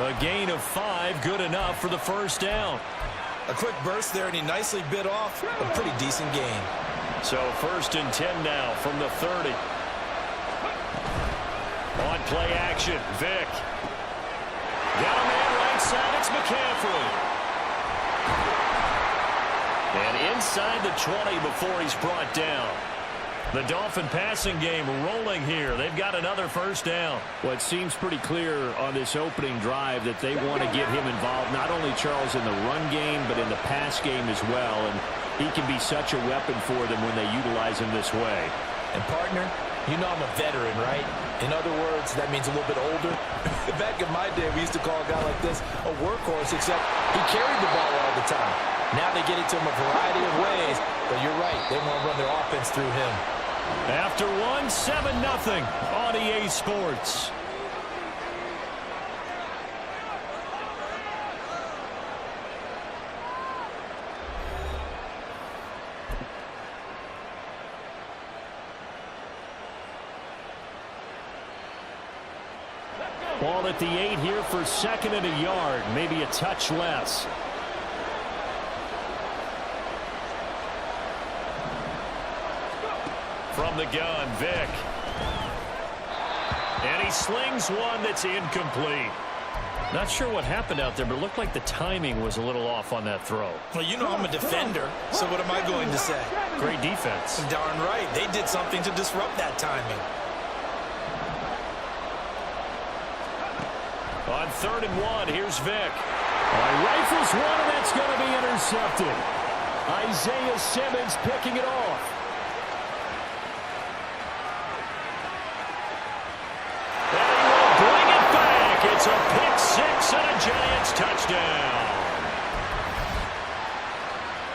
A gain of 5, good enough for the first down. A quick burst there, and he nicely bit off a pretty decent gain. So 1st and 10 now from the 30. On play action, Vick. Got a man right side, it's McCaffrey. And inside the 20 before he's brought down. The Dolphin passing game rolling here. They've got another first down. Well, it seems pretty clear on this opening drive that they want to get him involved, not only Charles in the run game, but in the pass game as well. And he can be such a weapon for them when they utilize him this way. And partner, you know I'm a veteran, right? In other words, that means a little bit older. Back in my day, we used to call a guy like this a workhorse, except he carried the ball all the time. Now they get it to him a variety of ways, but you're right, they want to run their offense through him. After 1, 7-0 on EA Sports. Ball at the 8 here for 2nd and a yard, maybe a touch less. From the gun, Vick. And he slings one that's incomplete. Not sure what happened out there, but it looked like the timing was a little off on that throw. Well, you know I'm a defender, so what am I going to say? Great defense. Darn right. They did something to disrupt that timing. On 3rd and 1, here's Vick. Rifles one, and that's going to be intercepted. Isaiah Simmons picking it off. It's a pick 6 and a Giants touchdown.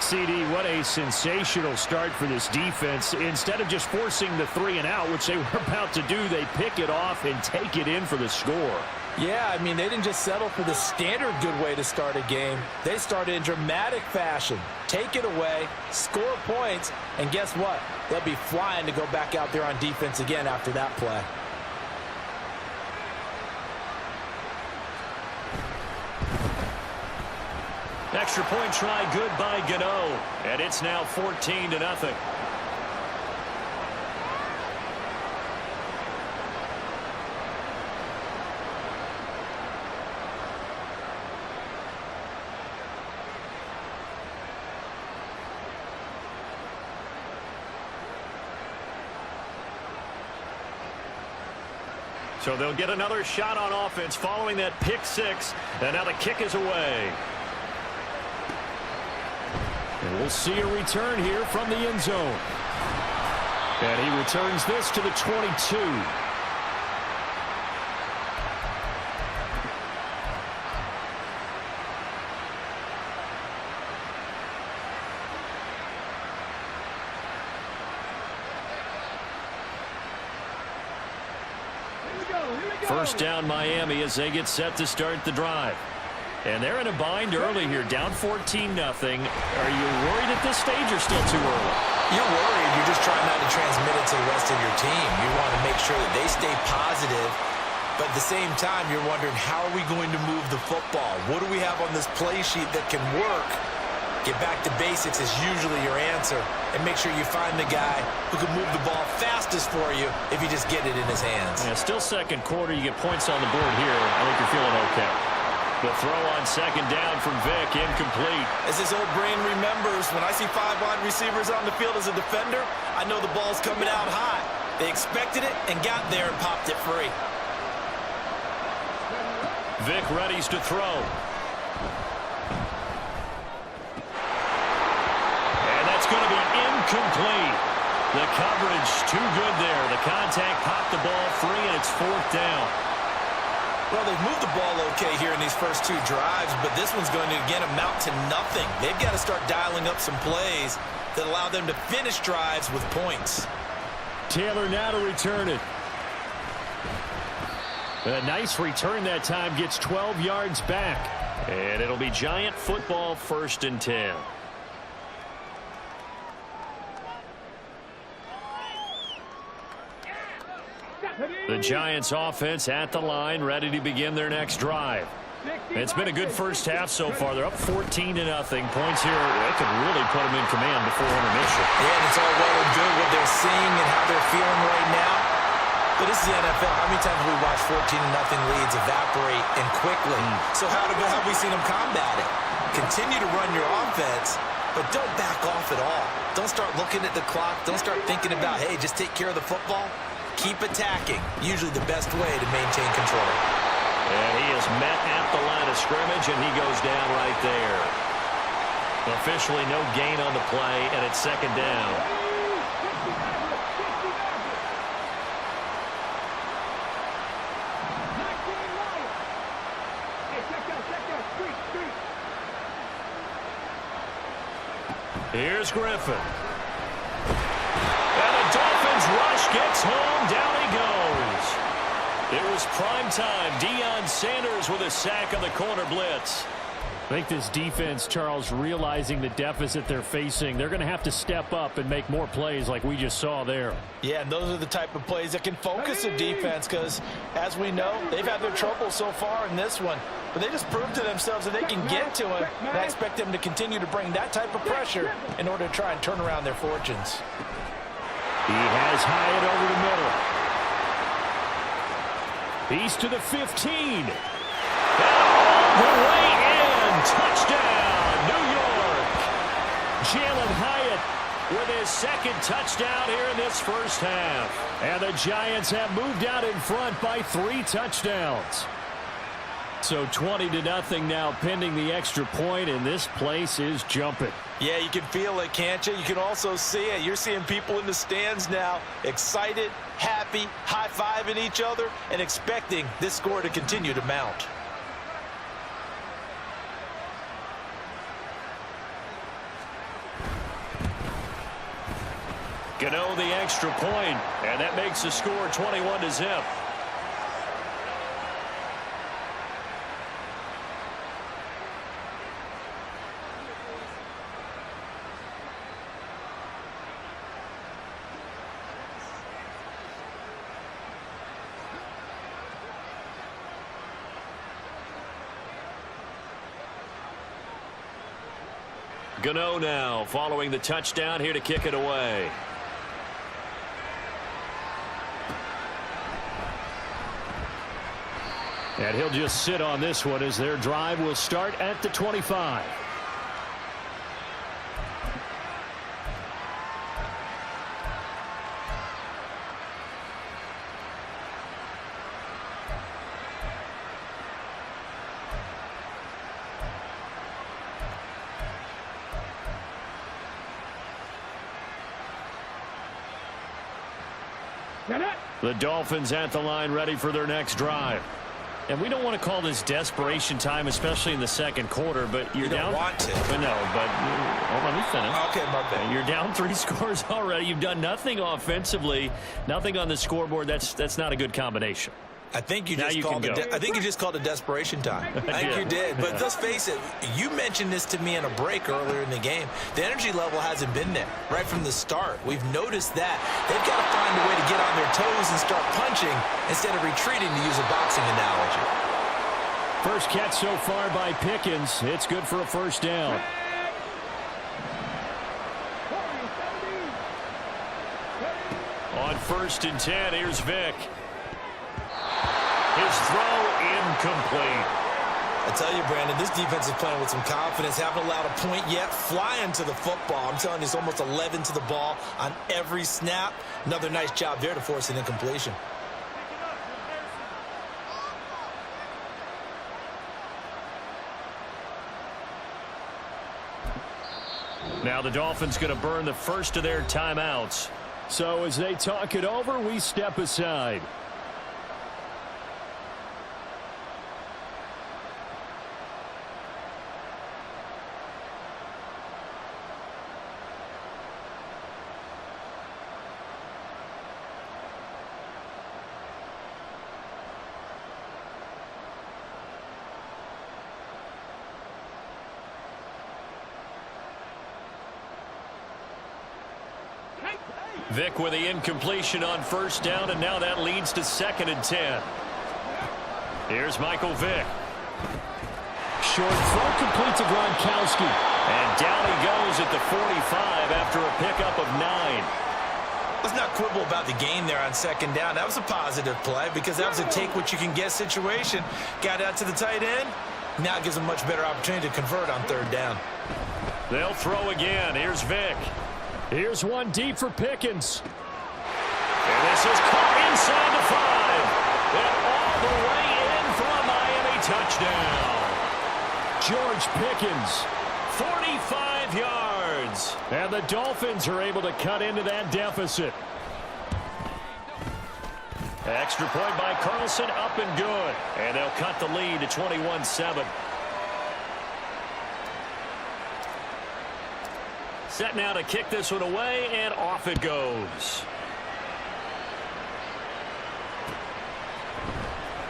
CD, what a sensational start for this defense. Instead of just forcing the 3 and out, which they were about to do, they pick it off and take it in for the score. Yeah, I mean, they didn't just settle for the standard good way to start a game. They started in dramatic fashion. Take it away, score points, and guess what? They'll be flying to go back out there on defense again after that play. Extra point try good by Gano, and it's now 14-0. So they'll get another shot on offense following that pick 6, and now the kick is away. And we'll see a return here from the end zone. And he returns this to the 22. First down Miami as they get set to start the drive. And they're in a bind early here, down 14-0. Are you worried at this stage or still too early? You're worried. You're just trying not to transmit it to the rest of your team. You want to make sure that they stay positive But at the same time, you're wondering, how are we going to move the football? What do we have on this play sheet that can work? Get back to basics is usually your answer. And make sure you find the guy who can move the ball fastest for you if you just get it in his hands. Yeah, still second quarter. You get points on the board here. I think you're feeling okay. The throw on second down from Vick, incomplete. As his old brain remembers, when I see 5 wide receivers on the field as a defender, I know the ball's coming out high. They expected it and got there and popped it free. Vick readies to throw. And that's going to be incomplete. The coverage too good there. The contact popped the ball free, and it's 4th down. Well, they've moved the ball okay here in these first 2 drives, but this one's going to, again, amount to nothing. They've got to start dialing up some plays that allow them to finish drives with points. Taylor now to return it. A nice return that time, gets 12 yards back. And it'll be Giant football, 1st and 10. The Giants offense at the line, ready to begin their next drive. It's been a good first half so far. They're up 14-0. Points here, they could really put them in command before intermission. Yeah, and it's all well and good what they're seeing and how they're feeling right now. But this is the NFL. How many times have we watched 14-0 leads evaporate and quickly? So how have we seen them combat it? Continue to run your offense, but don't back off at all. Don't start looking at the clock. Don't start thinking about, hey, just take care of the football. Keep attacking. Usually the best way to maintain control. And he is met at the line of scrimmage, and he goes down right there. Officially no gain on the play, and it's 2nd down. Here's Griffin. And the Dolphins rush gets home. Down he goes. It was prime time. Deion Sanders with a sack on the corner blitz. I think this defense, Charles, realizing the deficit they're facing, they're going to have to step up and make more plays like we just saw there. Yeah, and those are the type of plays that can focus a defense because, as we know, they've had their trouble so far in this one. But they just proved to themselves that they can get to him, and I expect them to continue to bring that type of pressure in order to try and turn around their fortunes. He has Hyatt over the middle. He's to the 15. All the way in. Touchdown, New York. Jalen Hyatt with his 2nd touchdown here in this first half. And the Giants have moved out in front by 3 touchdowns. So 20-0 now pending the extra point, and this place is jumping. Yeah, you can feel it, can't you? You can also see it. You're seeing people in the stands now excited, happy, high-fiving each other, and expecting this score to continue to mount. Gano the extra point, and that makes the score 21-0. Gano now following the touchdown here to kick it away. And he'll just sit on this one as their drive will start at the 25. The Dolphins at the line ready for their next drive. And we don't want to call this desperation time, especially in the second quarter, but you're down. You don't want to. But no, but let me finish. Okay, my bad. You're down 3 scores already. You've done nothing offensively, nothing on the scoreboard. That's not a good combination. I think you Now just you called can it. go. I think you just called it desperation time. I think you did. But let's face it, you mentioned this to me in a break earlier in the game. The energy level hasn't been there right from the start. We've noticed that. They've got to find a way to get on their toes and start punching instead of retreating, to use a boxing analogy. First catch so far by Pickens. It's good for a first down. On 1st and 10, here's Vick. His throw incomplete. I tell you, Brandon, this defense is playing with some confidence. Haven't allowed a point yet. Flying to the football. I'm telling you, it's almost 11 to the ball on every snap. Another nice job there to force an incompletion. Now the Dolphins going to burn the first of their timeouts. So as they talk it over, we step aside. Vick with the incompletion on 1st down, and now that leads to 2nd and 10. Here's Michael Vick. Short throw complete to Gronkowski. And down he goes at the 45 after a pickup of 9. Let's not quibble about the gain there on 2nd down. That was a positive play because that was a take-what-you-can-get situation. Got out to the tight end. Now it gives them a much better opportunity to convert on 3rd down. They'll throw again. Here's Vick. Here's one deep for Pickens. And this is caught inside the 5. And all the way in for a Miami touchdown. George Pickens. 45 yards. And the Dolphins are able to cut into that deficit. Extra point by Carlson, up and good. And they'll cut the lead to 21-7. Set now to kick this one away, and off it goes.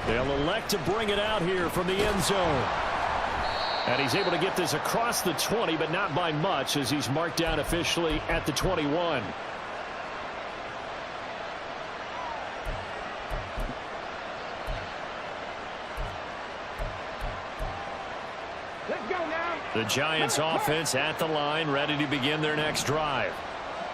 They'll elect to bring it out here from the end zone. And he's able to get this across the 20, but not by much, as he's marked down officially at the 21. The Giants offense at the line, ready to begin their next drive.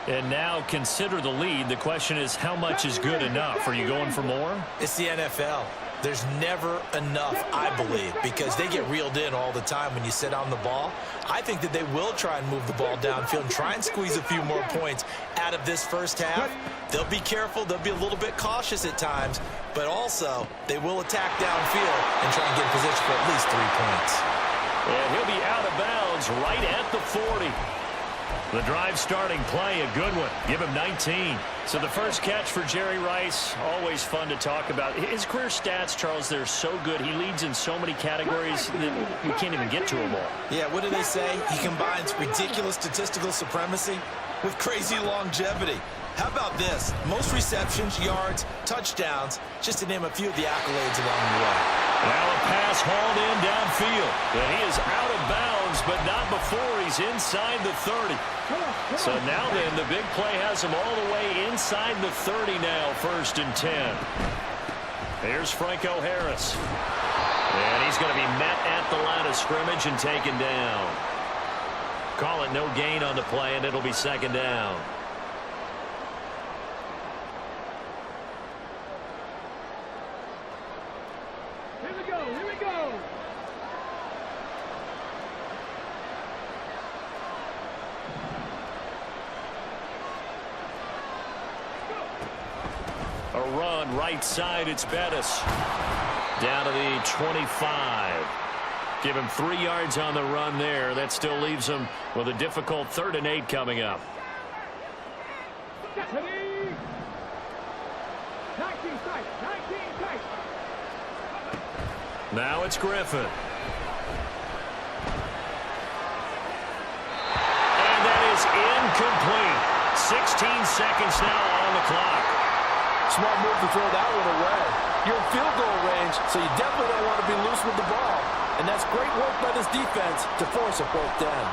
And now consider the lead. The question is, how much is good enough? Are you going for more? It's the NFL. There's never enough, I believe, because they get reeled in all the time when you sit on the ball. I think that they will try and move the ball downfield and try and squeeze a few more points out of this first half. They'll be careful. They'll be a little bit cautious at times, but also they will attack downfield and try and get in position for at least 3 points. And he'll be out of bounds right at the 40. The drive starting play, a good one. Give him 19. So the first catch for Jerry Rice, always fun to talk about. His career stats, Charles, they're so good. He leads in so many categories that you can't even get to them all. Yeah, what do they say? He combines ridiculous statistical supremacy with crazy longevity. How about this? Most receptions, yards, touchdowns, just to name a few of the accolades along the way. Now a pass hauled in downfield. And he is out of bounds, but not before he's inside the 30. So now then, the big play has him all the way inside the 30 now, 1st and 10. Here's Franco Harris. And he's going to be met at the line of scrimmage and taken down. Call it no gain on the play, and it'll be 2nd down. Here we go. A run right side, it's Bettis. Down to the 25. Give him 3 yards on the run there. That still leaves him with a difficult 3rd and 8 coming up. 19 tight. Now it's Griffin. And that is incomplete. 16 seconds now on the clock. Smart move to throw that one away. You're in field goal range, so you definitely don't want to be loose with the ball. And that's great work by this defense to force a fourth down.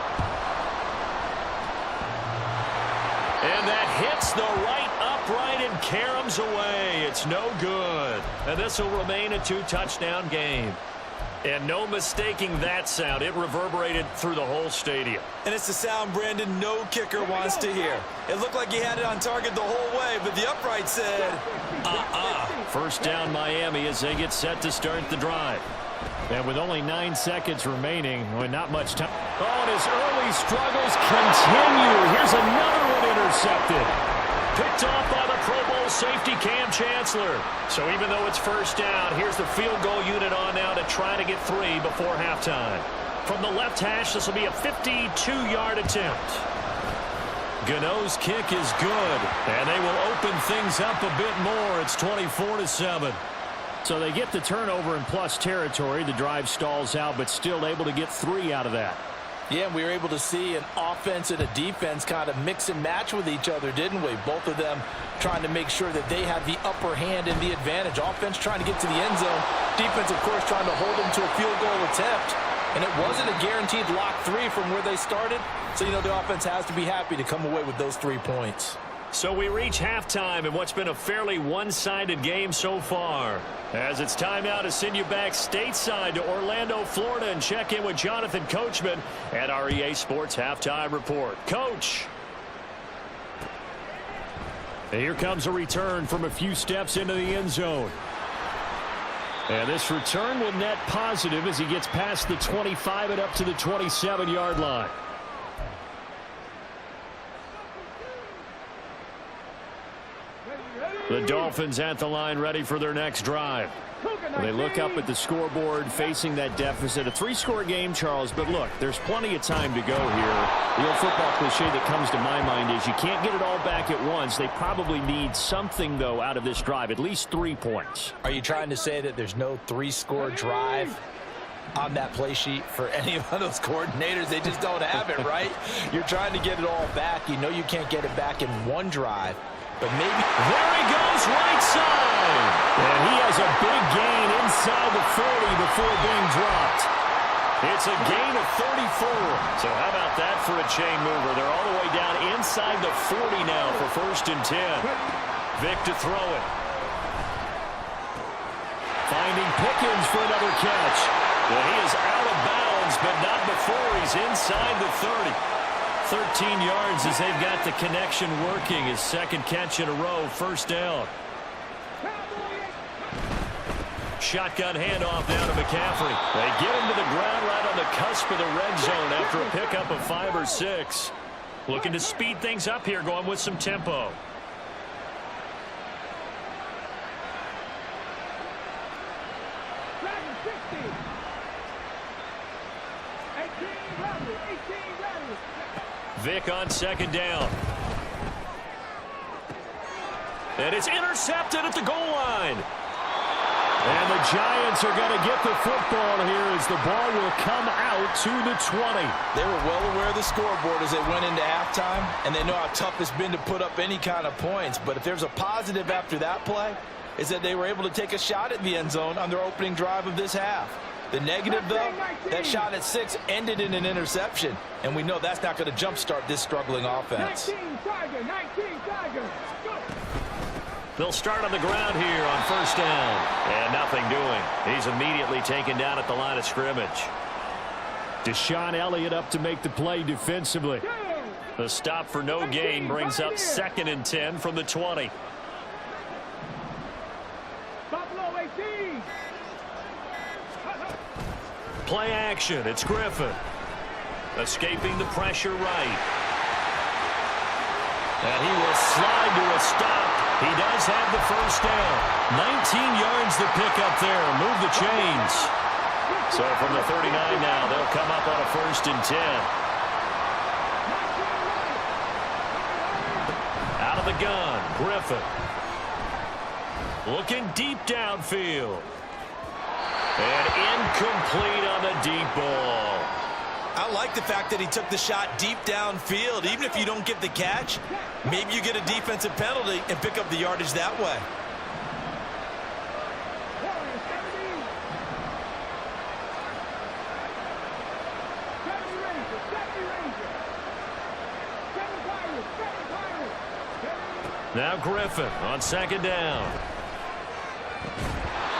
And that hits the right upright and caroms away. It's no good. And this will remain a 2-touchdown game. And no mistaking that sound. It reverberated through the whole stadium. And it's the sound, Brandon, no kicker wants to hear. It looked like he had it on target the whole way, but the upright said, First down, Miami, as they get set to start the drive. And with only 9 seconds remaining, well, not much time. Oh, and his early struggles continue. Here's another one intercepted. Picked off by the Pro Bowl safety Cam Chancellor. So even though it's first down, here's the field goal unit on now to try to get 3 before halftime. From the left hash, this will be a 52-yard attempt. Gano's kick is good, and they will open things up a bit more. It's 24-7. So they get the turnover in plus territory. The drive stalls out, but still able to get 3 out of that. Yeah, we were able to see an offense and a defense kind of mix and match with each other, didn't we? Both of them trying to make sure that they have the upper hand and the advantage. Offense trying to get to the end zone. Defense, of course, trying to hold them to a field goal attempt. And it wasn't a guaranteed lock 3 from where they started. So, you know, the offense has to be happy to come away with those 3 points. So we reach halftime in what's been a fairly one-sided game so far. As it's time now to send you back stateside to Orlando, Florida, and check in with Jonathan Coachman at our EA Sports Halftime Report. Coach. And here comes a return from a few steps into the end zone. And this return will net positive as he gets past the 25 and up to the 27-yard line. The Dolphins at the line ready for their next drive. They look up at the scoreboard facing that deficit. A 3-score game, Charles, but look, there's plenty of time to go here. The old football cliche that comes to my mind is you can't get it all back at once. They probably need something, though, out of this drive, at least 3 points. Are you trying to say that there's no 3-score drive on that play sheet for any of those coordinators? They just don't have it, right? You're trying to get it all back. You know you can't get it back in one drive. But maybe there he goes, right side. And he has a big gain inside the 40 before being dropped. It's a gain of 34. So how about that for a chain mover? They're all the way down inside the 40 now for 1st and 10. Vic to throw it. Finding Pickens for another catch. Well, he is out of bounds, but not before he's inside the 30. 13 yards as they've got the connection working. His 2nd catch in a row, 1st down. Shotgun handoff now to McCaffrey. They get him to the ground right on the cusp of the red zone after a pickup of 5 or 6. Looking to speed things up here, going with some tempo. Vic on 2nd down. And it's intercepted at the goal line. And the Giants are going to get the football here as the ball will come out to the 20. They were well aware of the scoreboard as they went into halftime, and they know how tough it's been to put up any kind of points. But if there's a positive after that play, is that they were able to take a shot at the end zone on their opening drive of this half. The negative, though, that shot at 6 ended in an interception, and we know that's not going to jumpstart this struggling offense. 19 Tiger. They'll start on the ground here on 1st down. And nothing doing. He's immediately taken down at the line of scrimmage. Deshaun Elliott up to make the play defensively. The stop for no gain brings up 2nd and 10 from the 20. Buffalo 18. Play action. It's Griffin. Escaping the pressure right. And he will slide to a stop. He does have the 1st down. 19 yards to pick up there. Move the chains. So from the 39 now, they'll come up on a 1st and 10. Out of the gun, Griffin. Looking deep downfield. And incomplete on the deep ball. I like the fact that he took the shot deep downfield. Even if you don't get the catch, maybe you get a defensive penalty and pick up the yardage that way. Now Griffin on second down.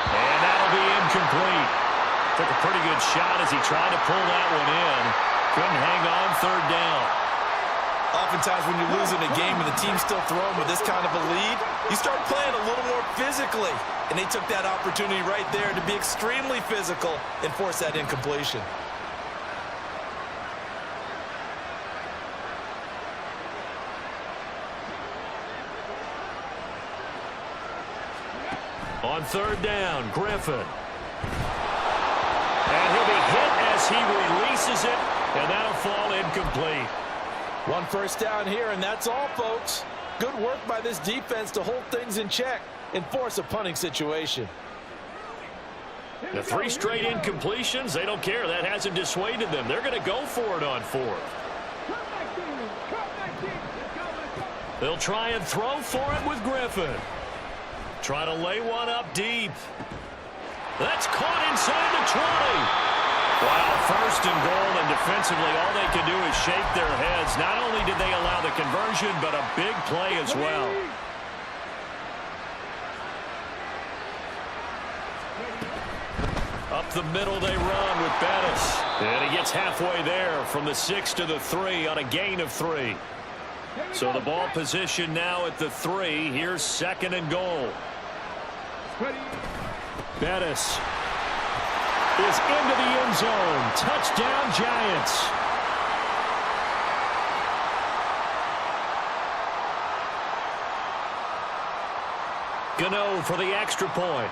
And that'll be incomplete. Took a pretty good shot as he tried to pull that one in. Couldn't hang on third down. Oftentimes when you're losing a game and the team's still throwing with this kind of a lead, you start playing a little more physically. And they took that opportunity right there to be extremely physical and force that incompletion. On third down, Griffin. And he'll be hit as he releases it, and that'll fall incomplete. One first down here, and that's all, folks. Good work by this defense to hold things in check and force a punting situation. The 3 straight incompletions, they don't care. That hasn't dissuaded them. They're going to go for it on 4th. They'll try and throw for it with Griffin. Try to lay one up deep. That's caught inside the 20. Wow, first and goal, and defensively all they can do is shake their heads. Not only did they allow the conversion, but a big play as well. Up the middle they run with Bettis. And he gets halfway there from the 6 to the 3 on a gain of 3. So the ball position now at the 3. Here's second and goal. Bettis is into the end zone. Touchdown, Giants. Gano for the extra point.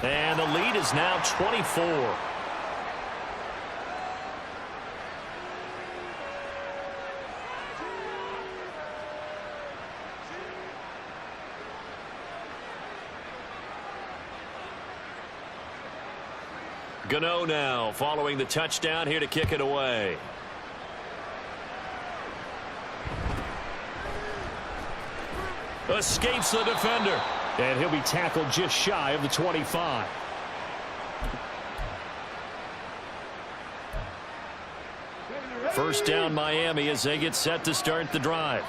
And the lead is now 24. Gano now following the touchdown here to kick it away. Escapes the defender. And he'll be tackled just shy of the 25. First down Miami as they get set to start the drive.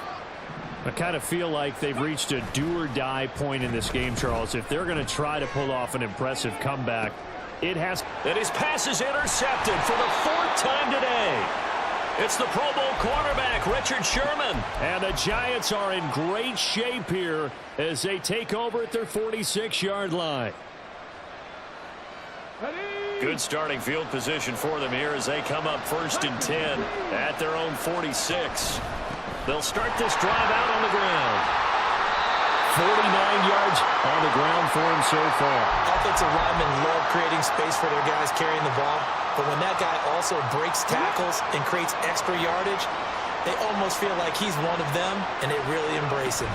I kind of feel like they've reached a do-or-die point in this game, Charles. If they're going to try to pull off an impressive comeback, it has. And his pass is intercepted for the 4th time today. It's the Pro Bowl cornerback, Richard Sherman. And the Giants are in great shape here as they take over at their 46-yard line. Good starting field position for them here as they come up 1st and 10 at their own 46. They'll start this drive out on the ground. 49 yards on the ground for him so far. Offensive linemen love creating space for their guys carrying the ball. But when that guy also breaks tackles and creates extra yardage, they almost feel like he's one of them, and they really embrace him.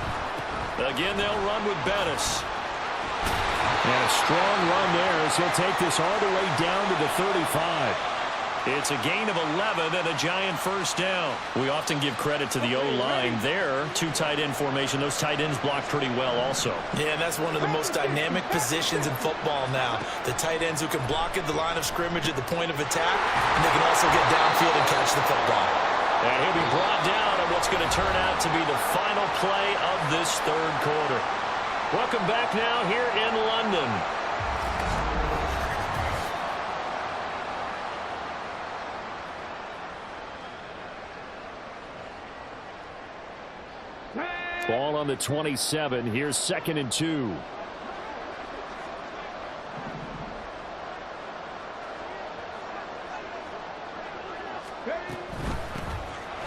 Again, they'll run with Bettis. And a strong run there as he'll take this all the way down to the 35. It's a gain of 11 and a Giant first down. We often give credit to the O-line there. 2 tight end formation. Those tight ends block pretty well also. Yeah, and that's one of the most dynamic positions in football now. The tight ends who can block at the line of scrimmage at the point of attack, and they can also get downfield and catch the football. And he'll be brought down on what's going to turn out to be the final play of this 3rd quarter. Welcome back now here in London. Ball on the 27. Here's 2nd and 2.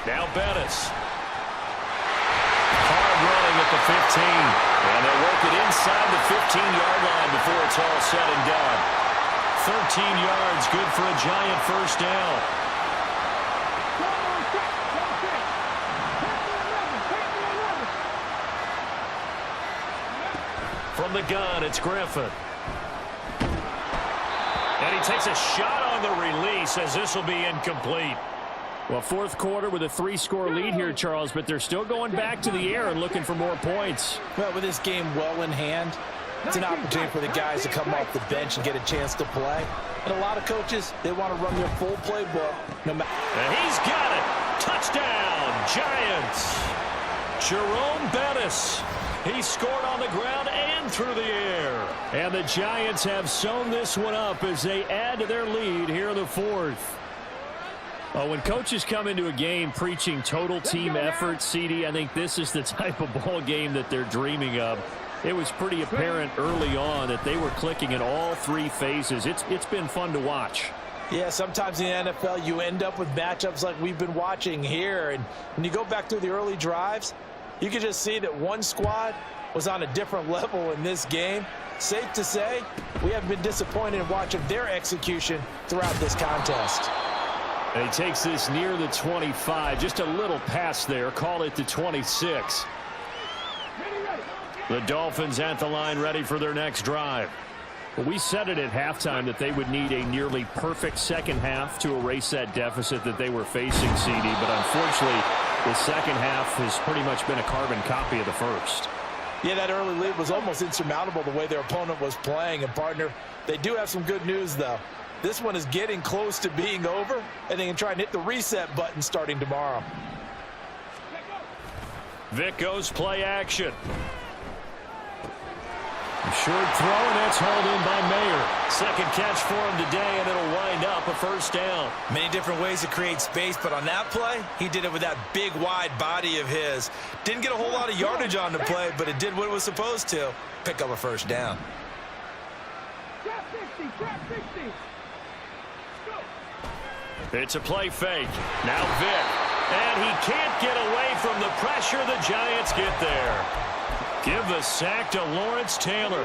Now Bettis. Hard running at the 15. And they'll work it inside the 15-yard line before it's all said and done. 13 yards, good for a Giant first down. From the gun, it's Griffin. And he takes a shot on the release as this will be incomplete. Well, 4th quarter with a 3-score lead here, Charles, but they're still going back to the air and looking for more points. Well, with this game well in hand, it's an opportunity for the guys to come off the bench and get a chance to play. And a lot of coaches, they want to run their full playbook. No matter. And he's got it. Touchdown, Giants. Jerome Bettis. He scored on the ground and through the air. And the Giants have sewn this one up as they add to their lead here in the fourth. Well, when coaches come into a game preaching total team effort, CD, I think this is the type of ball game that they're dreaming of. It was pretty apparent early on that they were clicking in all three phases. It's been fun to watch. Yeah, sometimes in the NFL you end up with matchups like we've been watching here. And when you go back to the early drives, you can just see that one squad was on a different level in this game. Safe to say, we haven't been disappointed in watching their execution throughout this contest. And he takes this near the 25, just a little pass there, call it the 26. The Dolphins at the line ready for their next drive. Well, we said it at halftime that they would need a nearly perfect second half to erase that deficit that they were facing, CD, but unfortunately the second half has pretty much been a carbon copy of the first. Yeah, that early lead was almost insurmountable the way their opponent was playing. And, partner, they do have some good news, though. This one is getting close to being over, and they can try and hit the reset button starting tomorrow. Vic goes play action. Short throw, and that's hauled in by Mayer. Second catch for him today, and it'll wind up a first down. Many different ways to create space, but on that play, he did it with that big, wide body of his. Didn't get a whole lot of yardage on the play, but it did what it was supposed to. Pick up a first down. Trap 60, trap 60. It's a play fake. Now Vic. And he can't get away from the pressure. The Giants get there. Give the sack to Lawrence Taylor.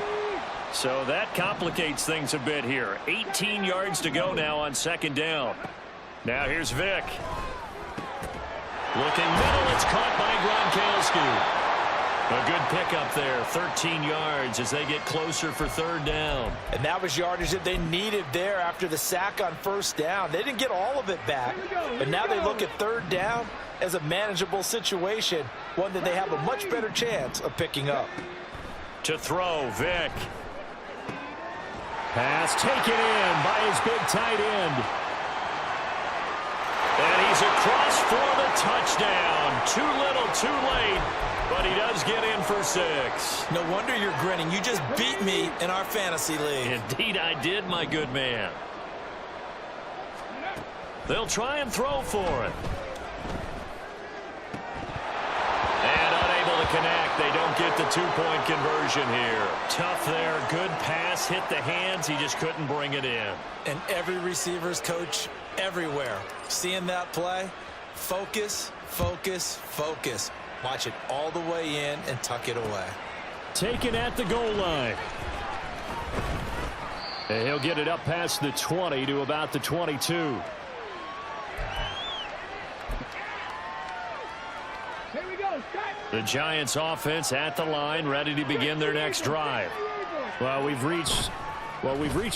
So that complicates things a bit here. 18 yards to go now on second down. Now here's Vic. Looking middle. It's caught by Gronkowski. A good pickup there. 13 yards as they get closer for third down. And that was yardage that they needed there after the sack on first down. They didn't get all of it back. But now they look at third down as a manageable situation, one that they have a much better chance of picking up. To throw, Vic. Pass taken in by his big tight end. And he's across for the touchdown. Too little, too late. But he does get in for 6. No wonder you're grinning. You just beat me in our fantasy league. Indeed I did, my good man. They'll try and throw for it. And unable to connect. They don't get the two-point conversion here. Tough there. Good pass. Hit the hands. He just couldn't bring it in. And every receiver's coach everywhere. Seeing that play, focus, focus, focus. Watch it all the way in and tuck it away. Taken at the goal line. And he'll get it up past the 20 to about the 22. Here we go. The Giants offense at the line, ready to begin their next drive. Well, we've reached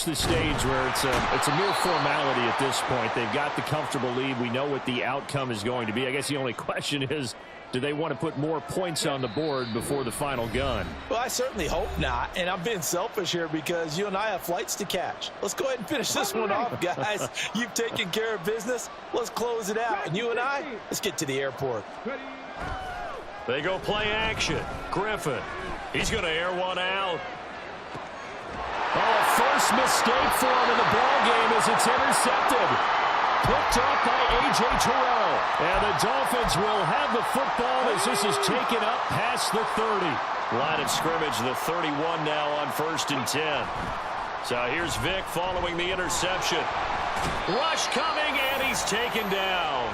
the stage where it's a mere formality at this point. They've got the comfortable lead. We know what the outcome is going to be. I guess the only question is, do they want to put more points on the board before the final gun? Well, I certainly hope not. And I'm being selfish here because you and I have flights to catch. Let's go ahead and finish this one off, guys. You've taken care of business. Let's close it out. And you and I, let's get to the airport. They go play action. Griffin. He's going to air one out. Oh, first mistake for him in the ballgame as it's intercepted. Picked up by A.J. Terrell. And the Dolphins will have the football as this is taken up past the 30. Line of scrimmage, the 31 now on 1st and 10. So here's Vic following the interception. Rush coming, and he's taken down.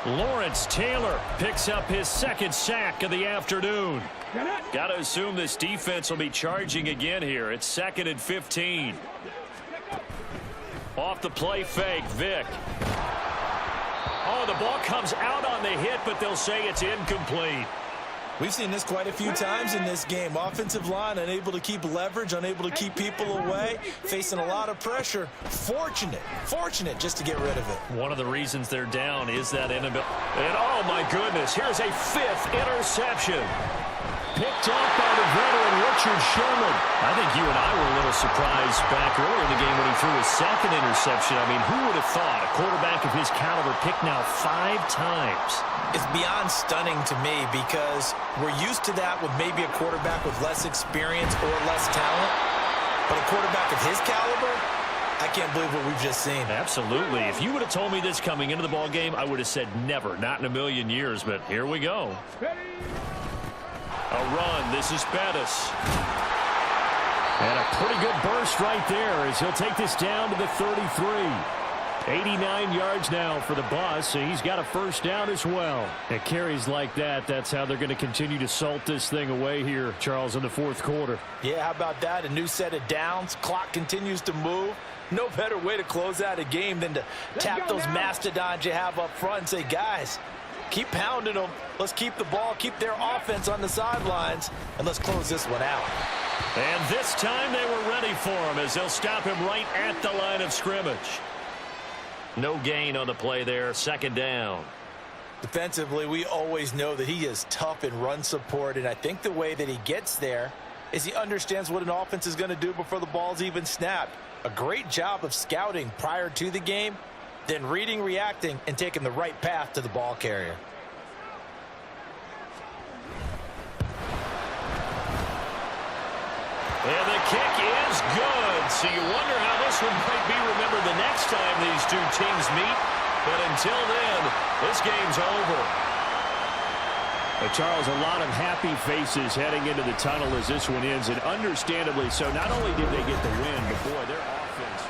Lawrence Taylor picks up his second sack of the afternoon. Got to assume this defense will be charging again here. It's 2nd and 15. Off the play fake, Vic. Oh, the ball comes out on the hit, but they'll say it's incomplete. We've seen this quite a few times in this game. Offensive line unable to keep leverage, unable to keep people away, facing a lot of pressure. Fortunate just to get rid of it. One of the reasons they're down is that inability. And oh my goodness, here's a 5th interception. picked off by the veteran Richard Sherman. I think you and I were a little surprised back earlier in the game when he threw his second interception. I mean, who would have thought a quarterback of his caliber picked now 5 times? It's beyond stunning to me because we're used to that with maybe a quarterback with less experience or less talent. But a quarterback of his caliber, I can't believe what we've just seen. Absolutely. If you would have told me this coming into the ball game, I would have said never, not in a million years. But here we go. A run. This is Bettis. And a pretty good burst right there as he'll take this down to the 33. 89 yards now for the Bus. So he's got a first down as well. At carries like that, that's how they're going to continue to salt this thing away here, Charles, in the fourth quarter. Yeah, how about that? A new set of downs. Clock continues to move. No better way to close out a game than to tap those mastodons you have up front and say, guys, keep pounding them. Let's keep the ball, keep their offense on the sidelines, and let's close this one out. And this time they were ready for him as they'll stop him right at the line of scrimmage. No gain on the play there, second down. Defensively, we always know that he is tough in run support, and I think the way that he gets there is he understands what an offense is going to do before the ball's even snapped. A great job of scouting prior to the game, then reading, reacting, and taking the right path to the ball carrier. And the kick is good. So you wonder how this one might be remembered the next time these two teams meet. But until then, this game's over. Charles, a lot of happy faces heading into the tunnel as this one ends, and understandably so. Not only did they get the win, but boy, their offense.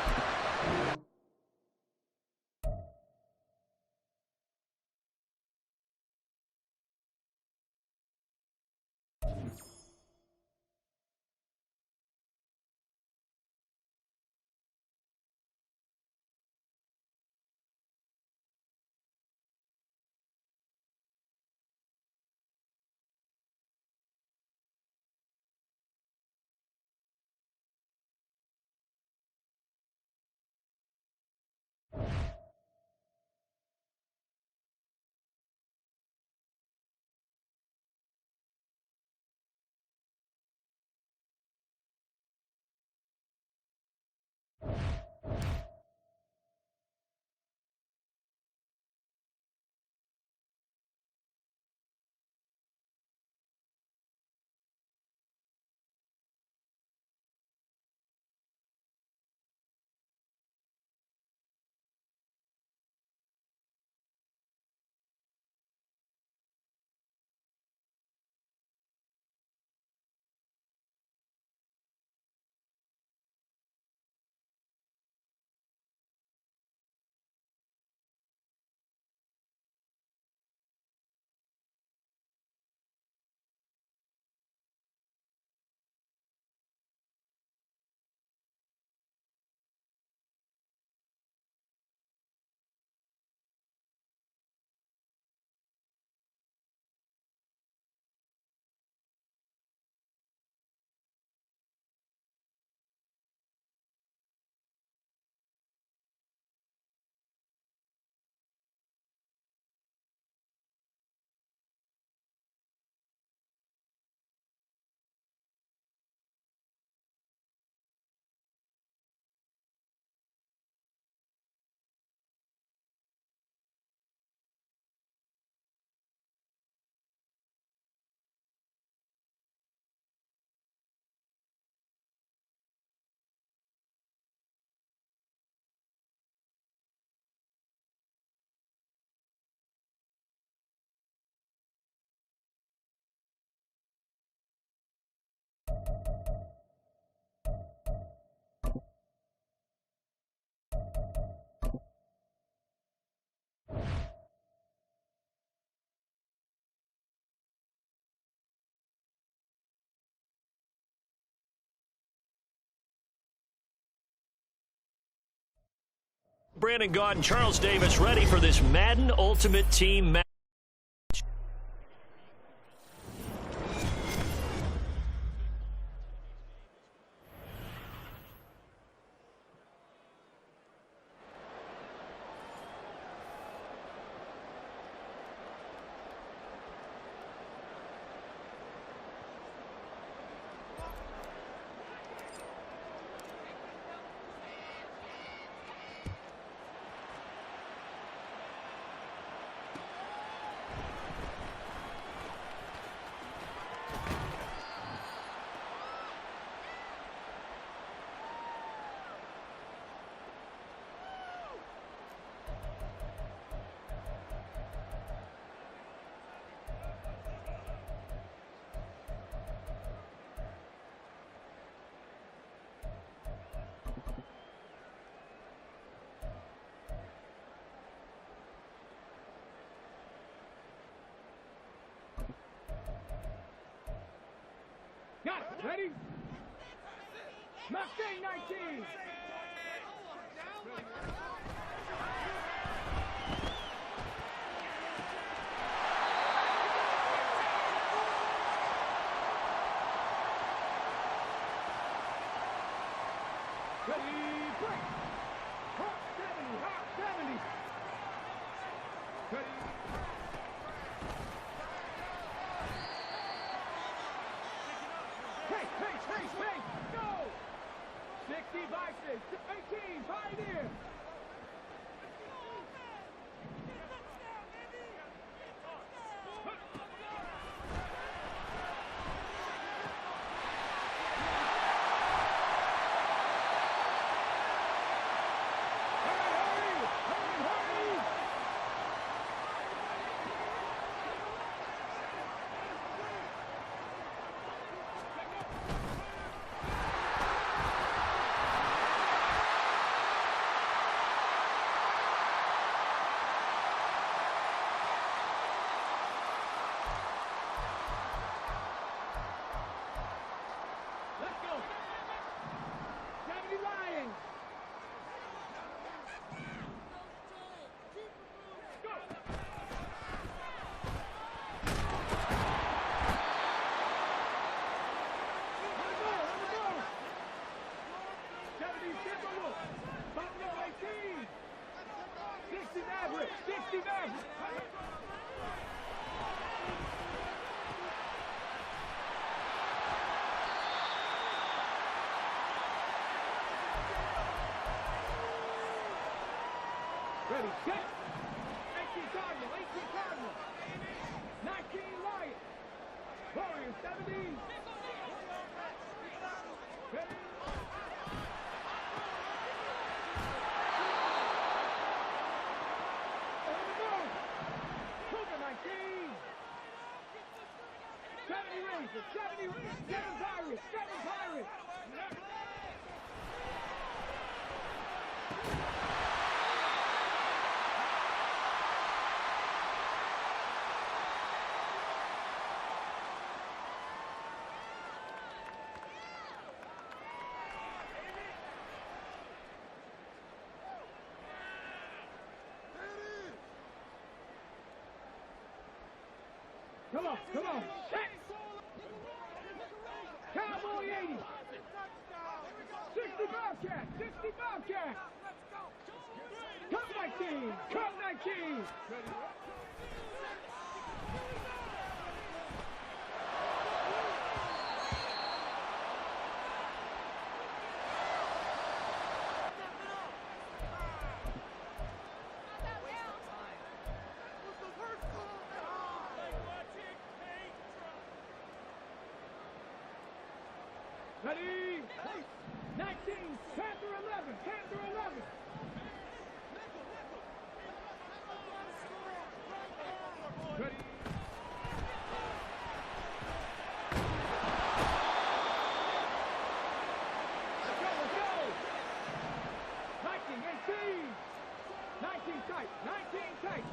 Brandon Gaud and Charles Davis ready for this Madden Ultimate Team match. Ready? Mustang 19. Ready, break. Hot 70, hot 70. Ready. Pace, go! 60 Bison, 18, Pioneer. Ready, set. 18 Cardinal, 19 Lion. Warrior 70. Ready. On the move. Cougar 19. 70 Rangers, 7 Pirates, 7 Pirates. Come on. Set. Cowboy 80. 60 Bobcat. Cup 19. Ready? 19, Panther 11. Ready? Let's go! 19, 18. 19 tight.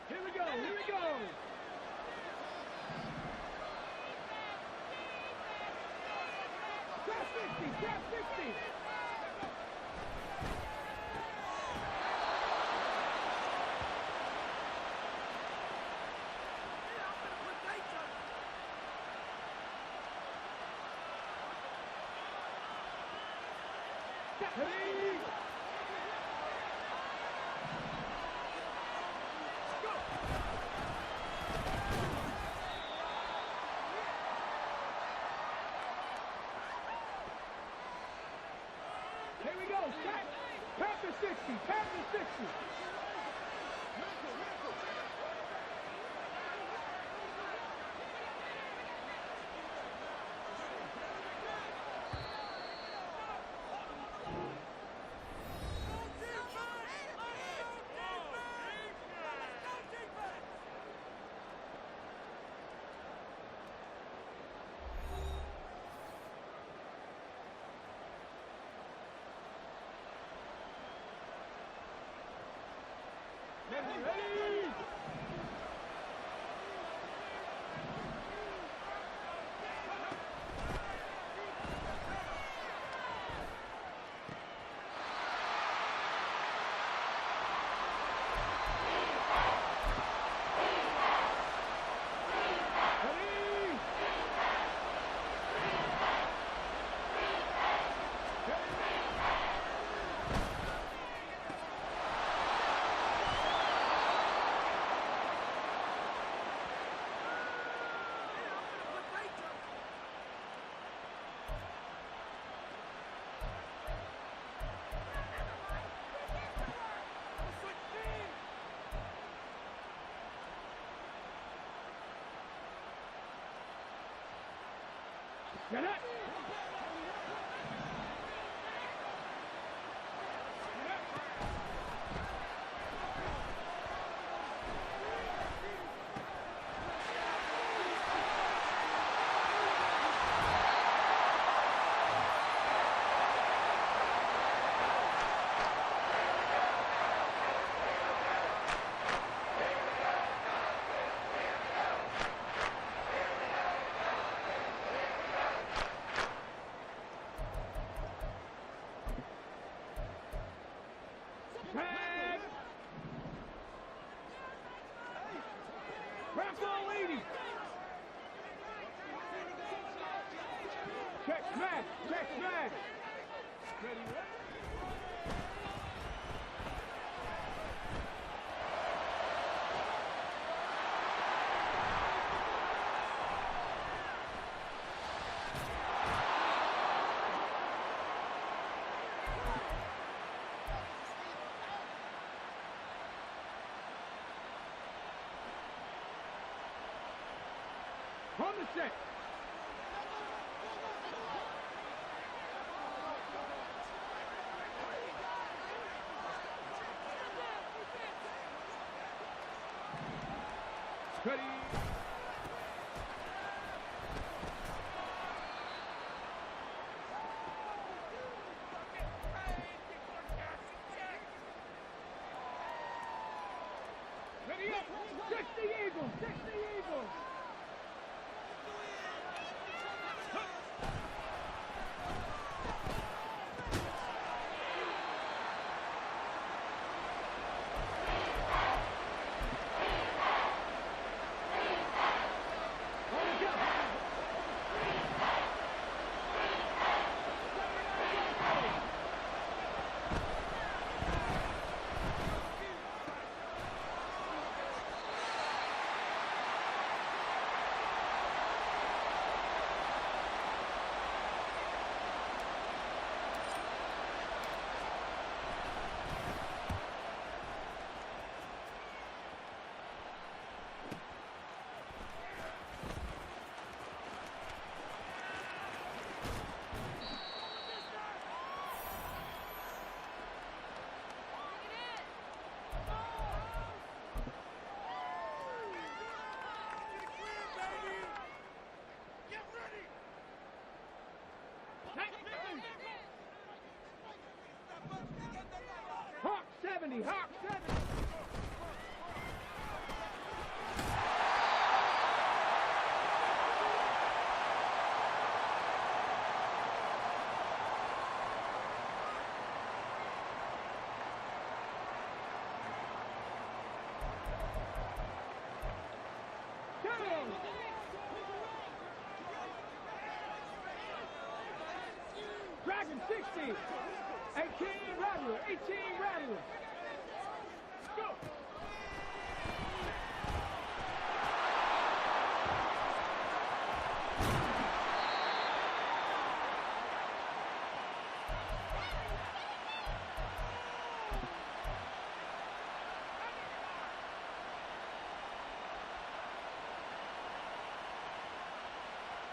Here we go. 60, tap 60. Ready? Here we go. Tap to 60. Tap to 60. Ready? Get it! Tag! Crack all 80! Check smash! Check smash! Ready? From the set. Ready. Ready up. 60 Eagles. 60 Eagles. Hawk 70, Hawk 70. 60. 18 Rattler. 18 Rattler. Go.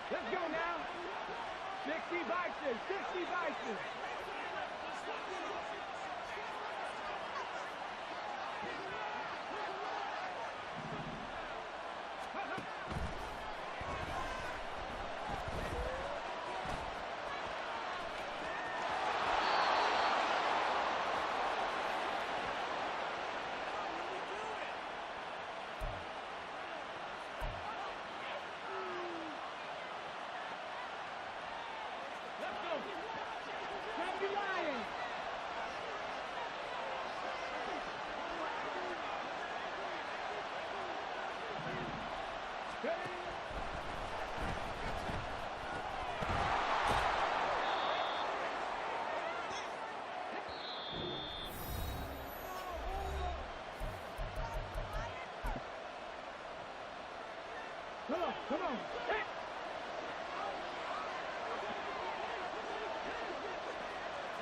Let's go now. 60 Vices. 60 Vices. Come on. Hey.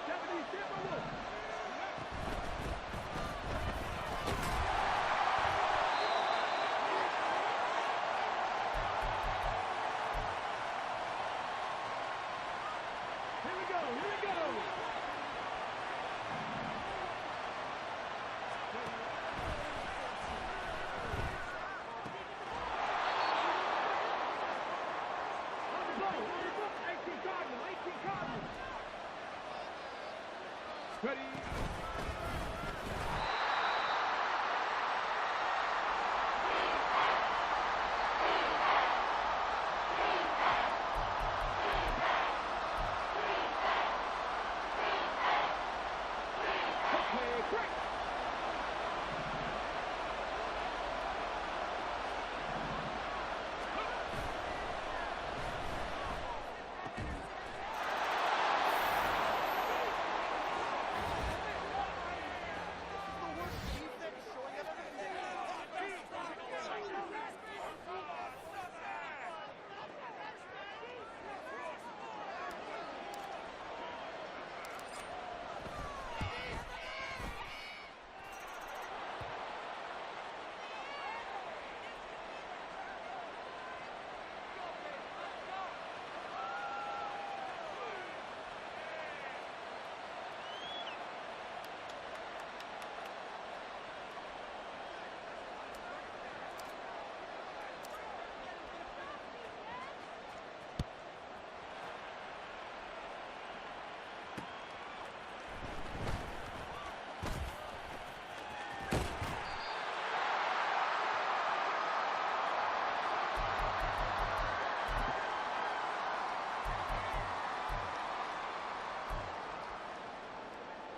70, step over. Here we go. Here we go. Ready? Okay, great.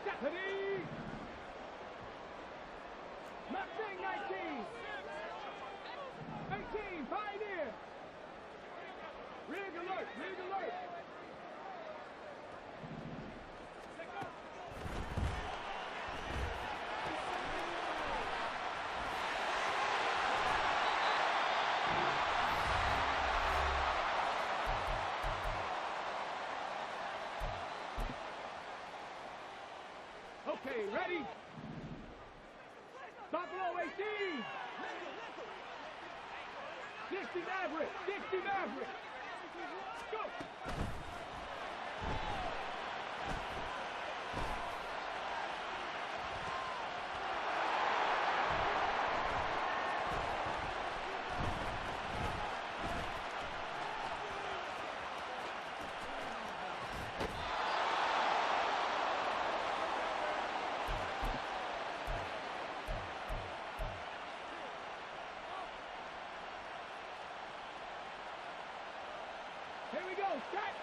Deputy! Mustang 19! 18, Pioneer! Rig alert, rig alert! Okay, ready? Buffalo 18! 60 Maverick! 60 Maverick! Go! Here we go, set!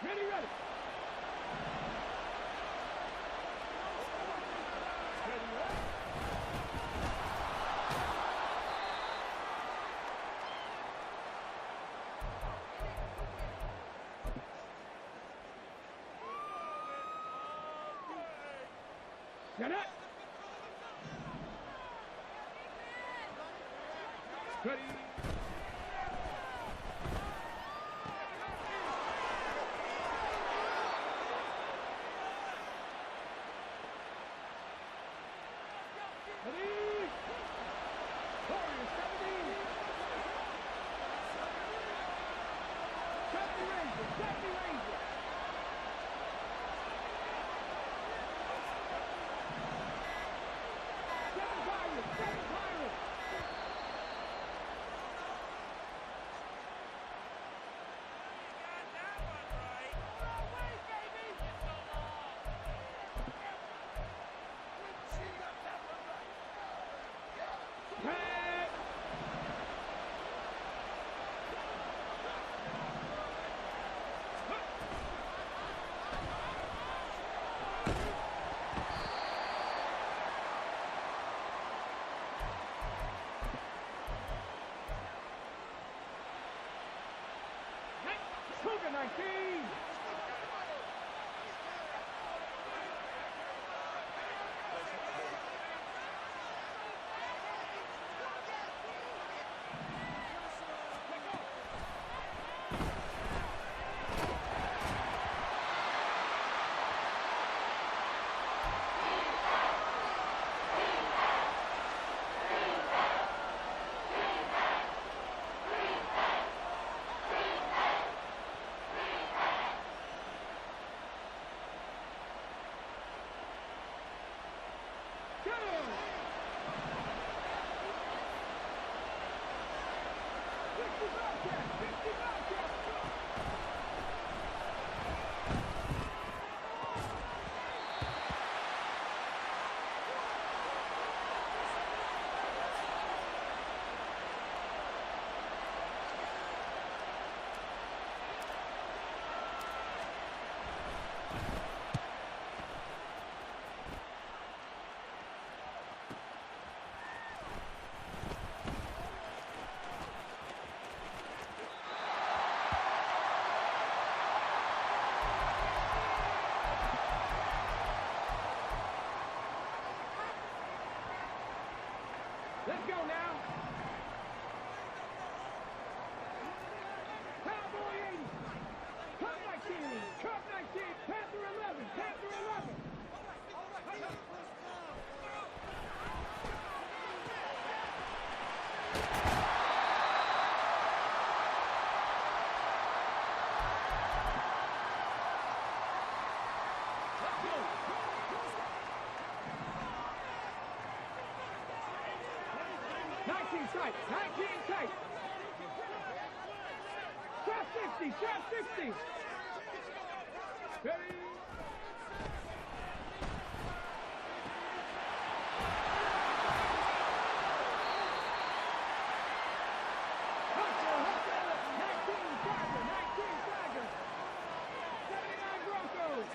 Ready, ready. Get it. Ready. Cougar 19! Let's go now. Cowboy 80. Cup 19. Cup 19. Panther 11. Panther 11. Tight, 19 tight. Trap 60, trap 60. Ready? Hustle, 19 Tiger. 79 Broncos.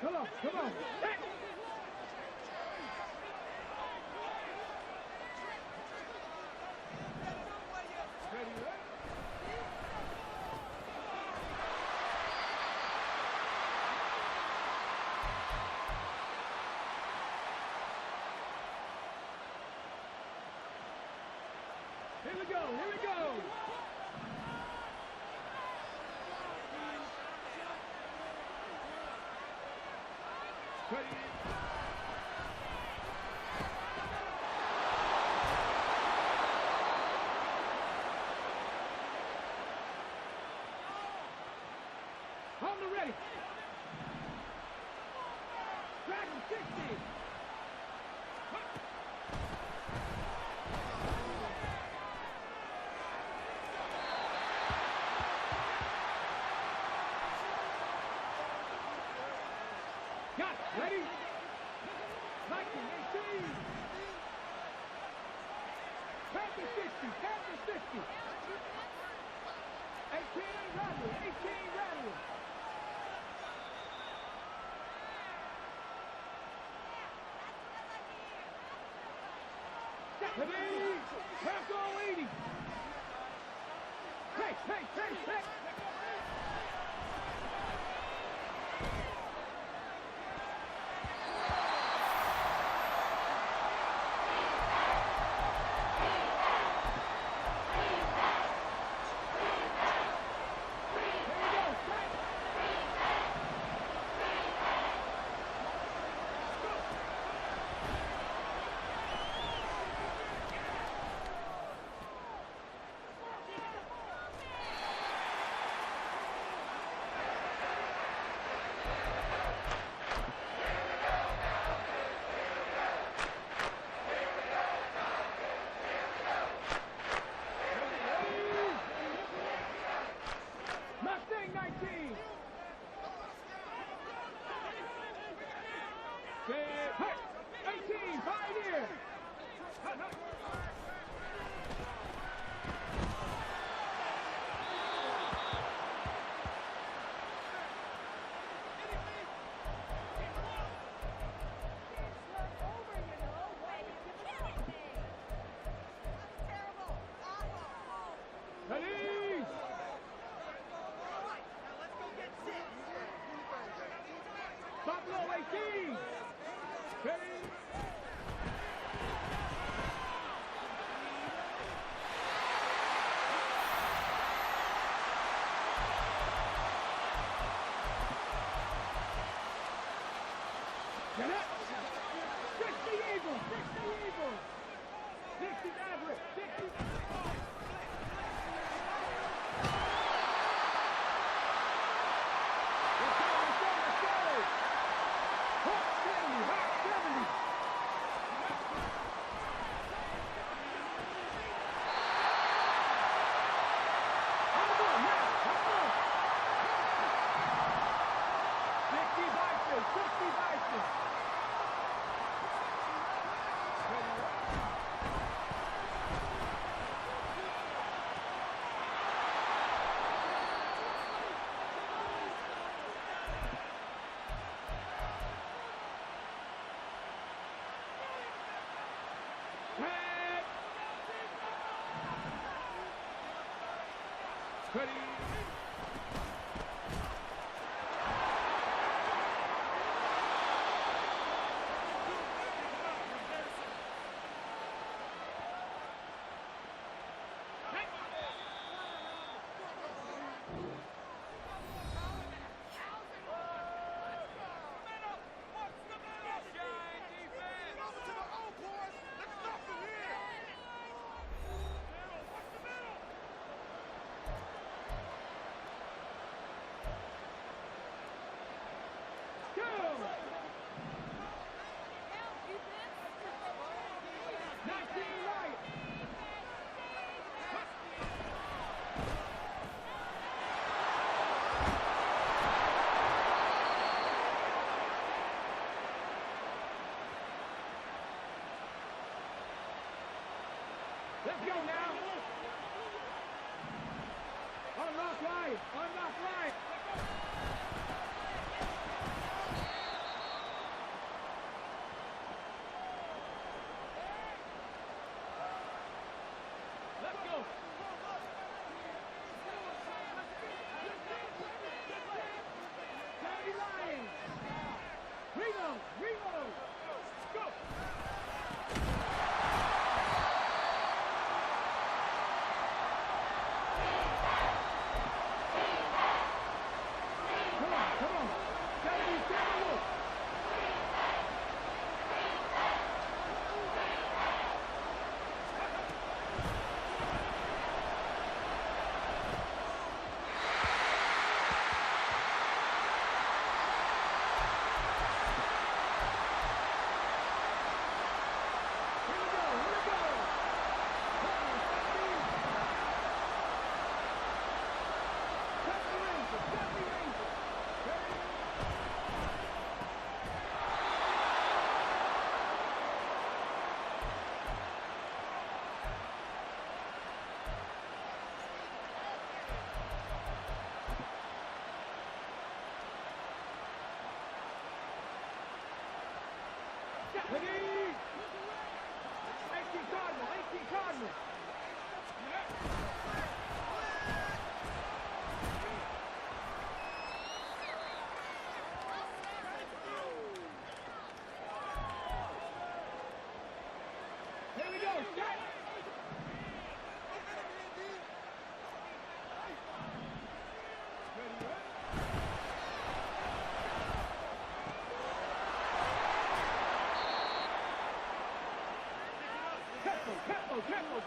Come on, come on. Hey. Ready, ready? Here we go, here we go. Ready? On the ready. Dragon 60. Got it. Ready? 1918. Panther 60. Panther 60. 18 rattle. 18 rattle. Ready? Tackle 80. Hey, hey, hey, hey. Mustang 19. Hey, 18, Pioneer. Ready? Buffalo 18. Ready? Get up. 60 Eagles. 60 Eagles. 60 Maverick. 60. Ready?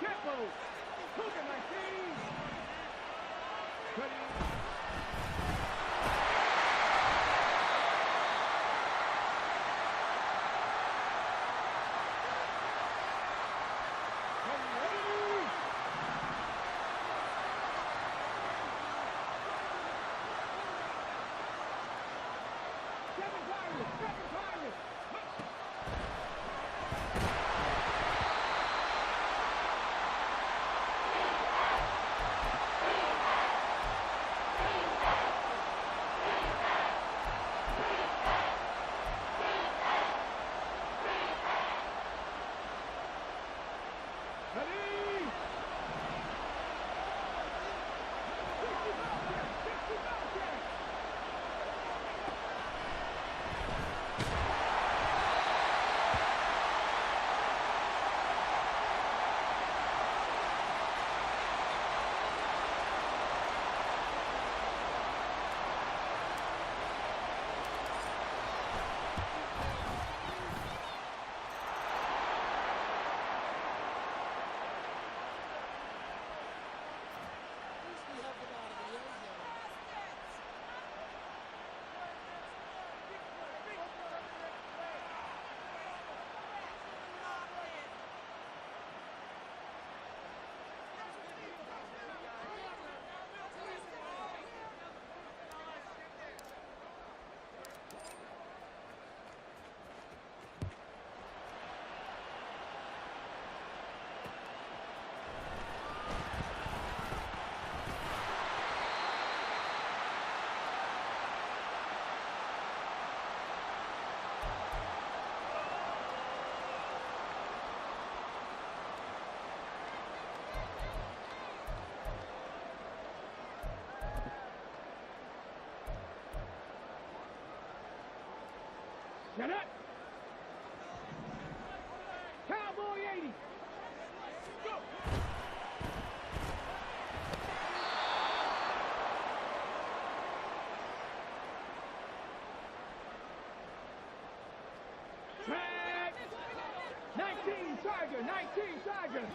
tempo. Cougar 19. Ready. Shut up! Cowboy 80! Go! Track! 19 Tiger! 19 Tiger!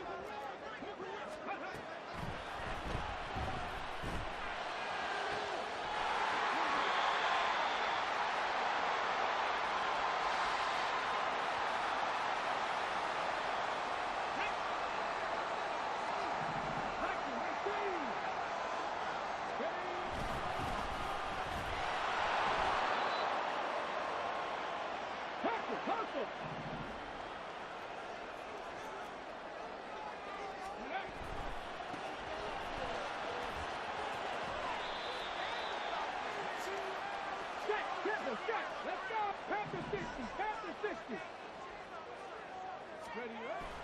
Hustle! Set! Let's go! Panther 60! Panther 60! Ready up?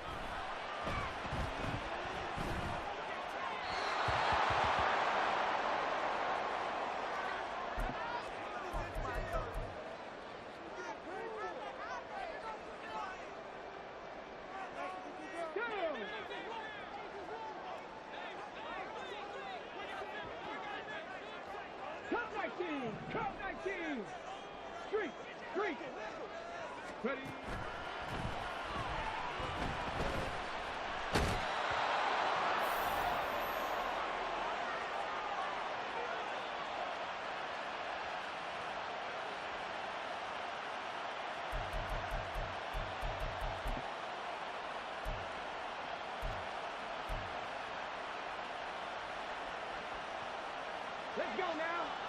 Cup 19! Street! Ready? Let's go now!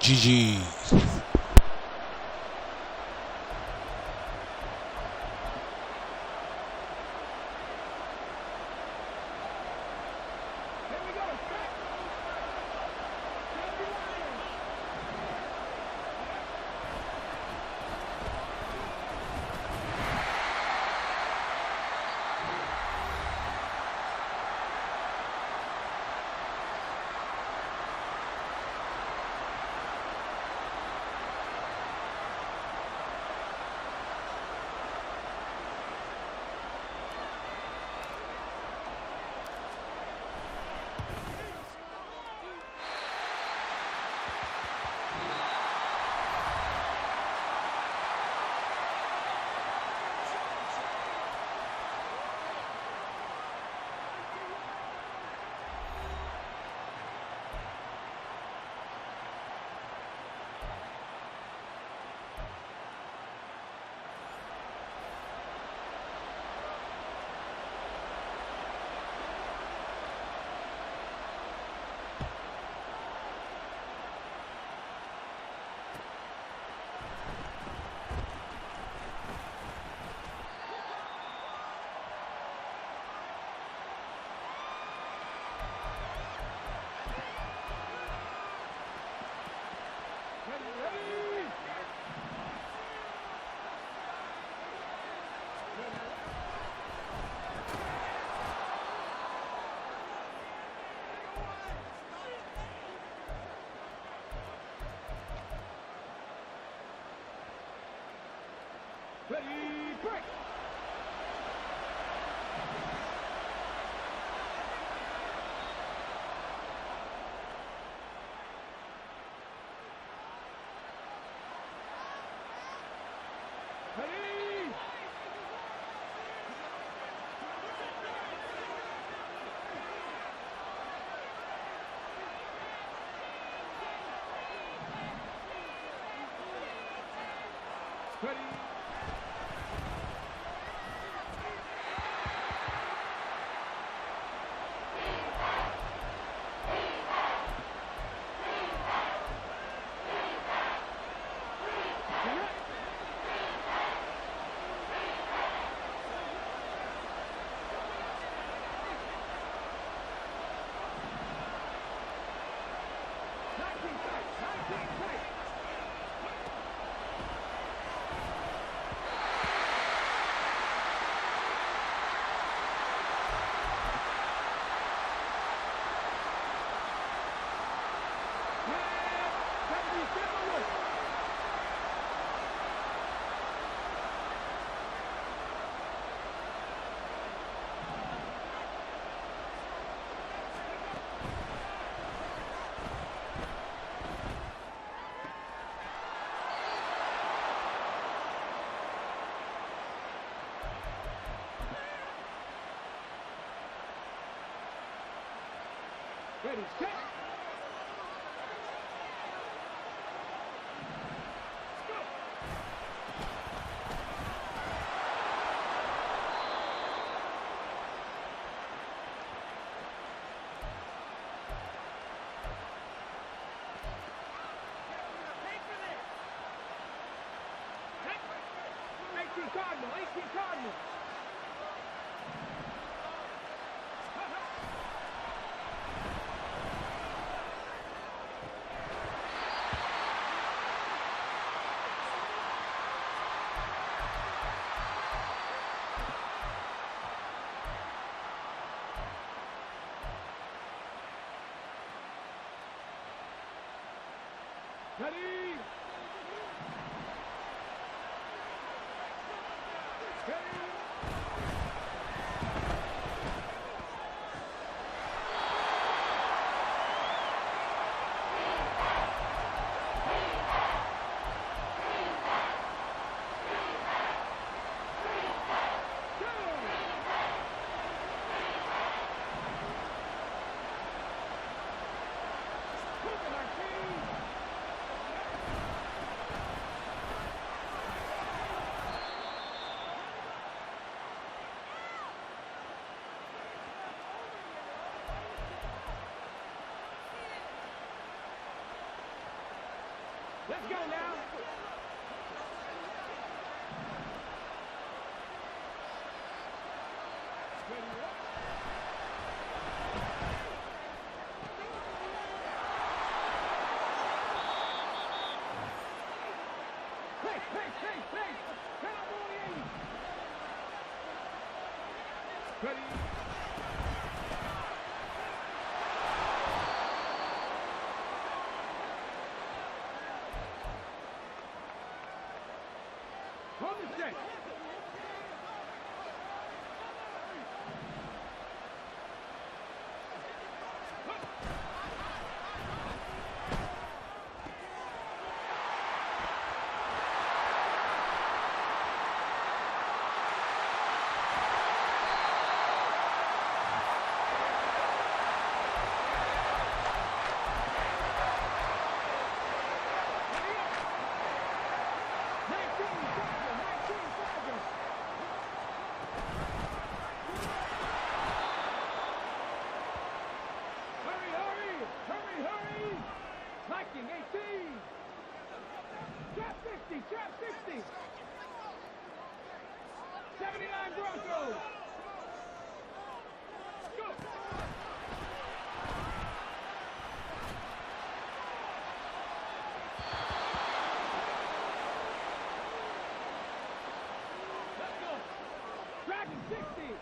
GG. Ready, break! Ready! Ready! Ready, set! Go! Cardinal, 18 Cardinal. Ready? Let's go now. Hey. Cowboy 80. Ready. Hold the stick. Viking 18. Trap 60, trap 60. 79 Broncos. Go. Let's go. Dragon 60.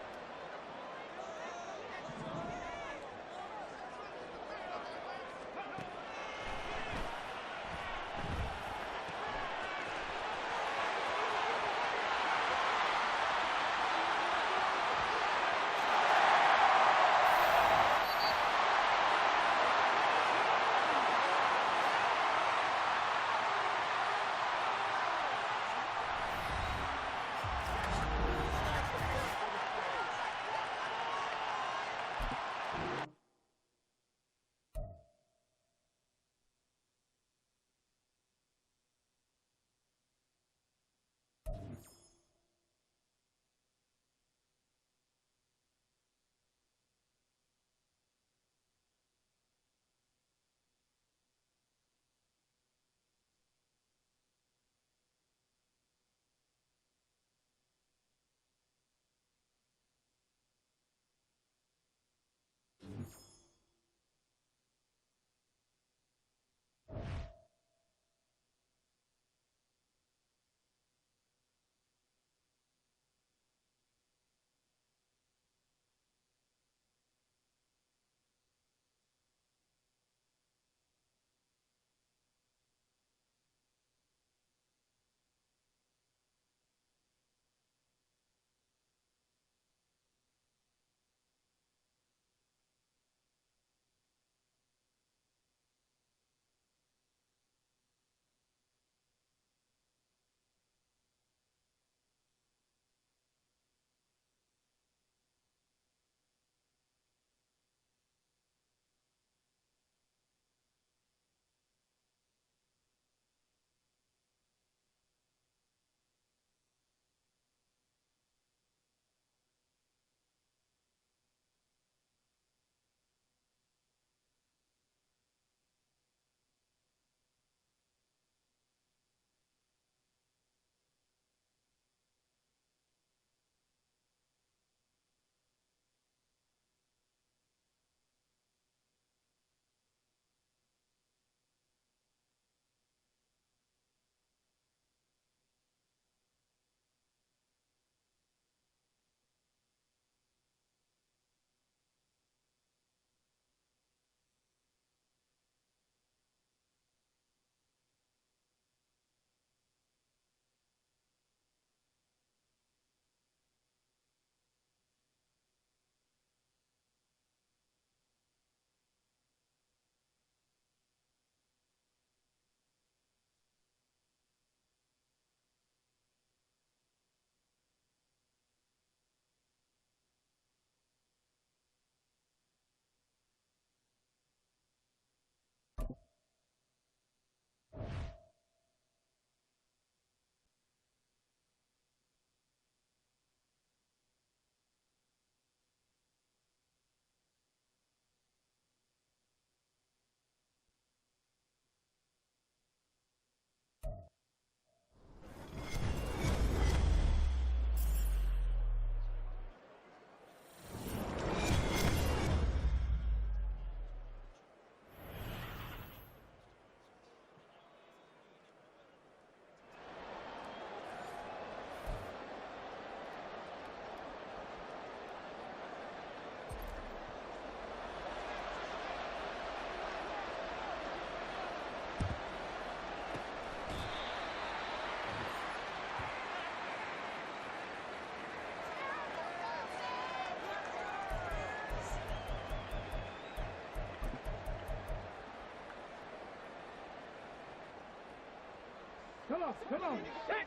Come on, come on. Set.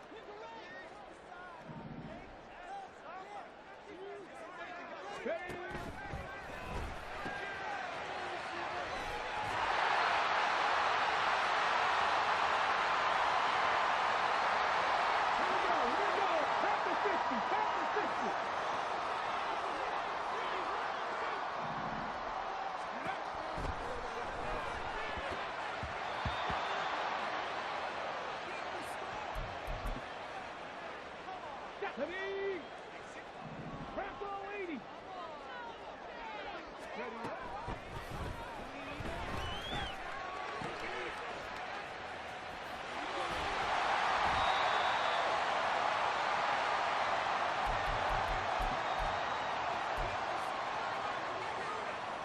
Ready. Ready? Press all 80. Ready?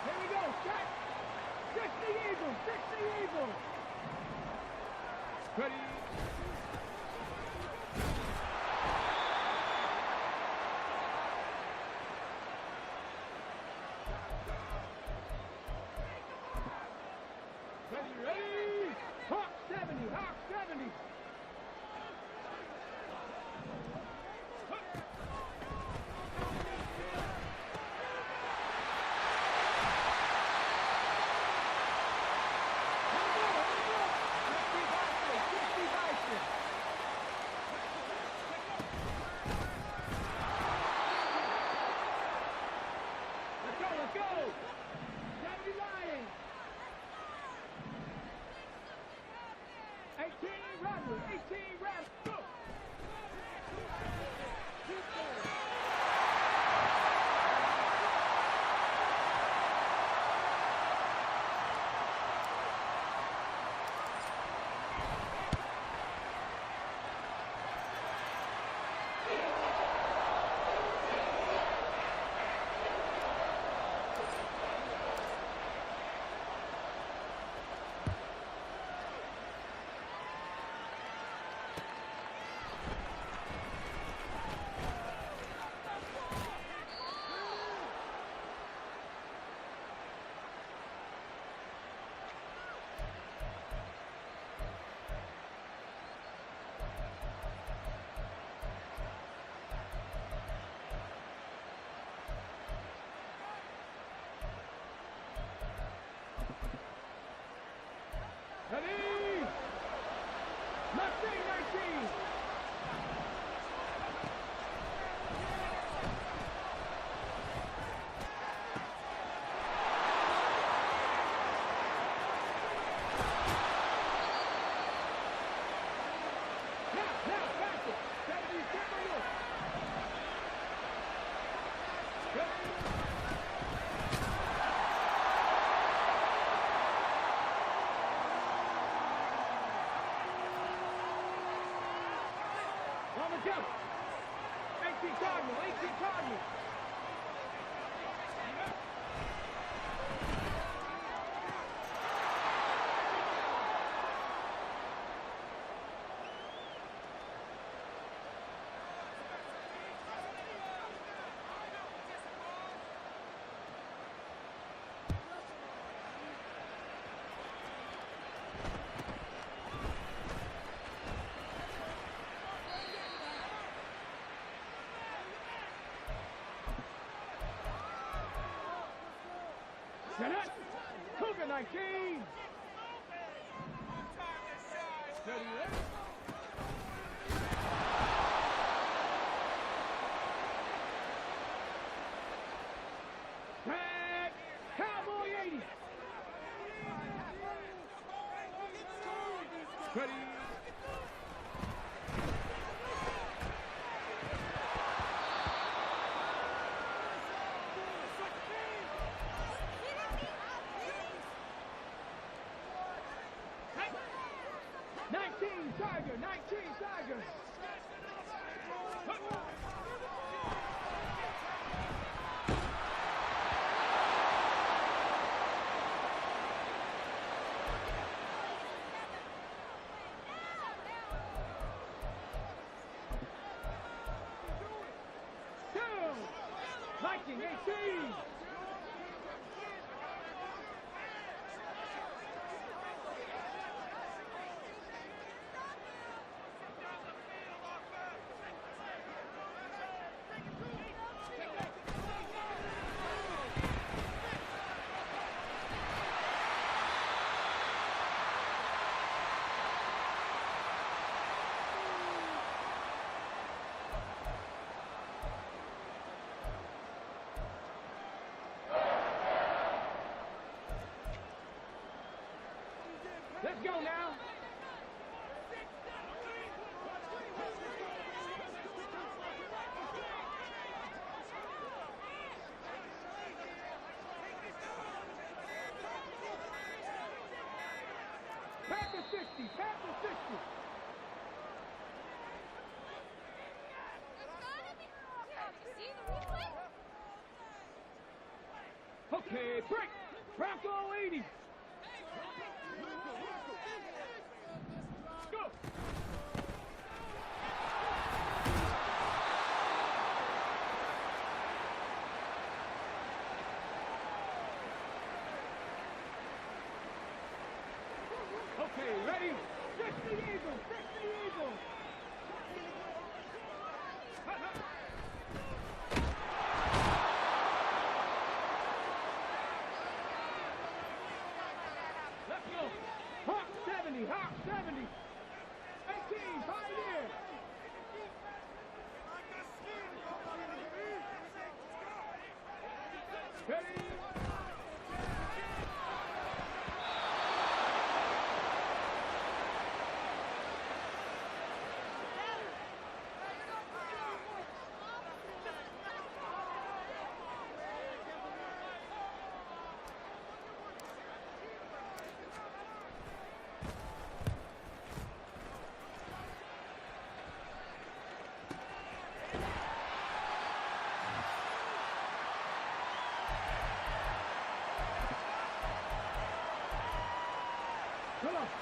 Here we go, set. 60 Eagles, 60 Eagles. Ready? Ready? Hawk 70, Hawk 70. Let's go! 70 Lions! 18 Rattlers! 18 Rattlers! Go! Ready? Left 19! Now, pass it! 70, Ready? On the jump. 18 Cardinal, 18 Cardinal. Set up. Cougar 19. Ready, ready. Tag. Cowboy 80. Ready. Tiger, 19 Tiger. Viking 18. go now. Back to 60, back to 60. Okay, break. Bronco 80. Go. Okay, ready? 60 Eagles, 60 Eagles. Let's go. Hawk 70, Hawk 70. 18, Pioneer. Ready?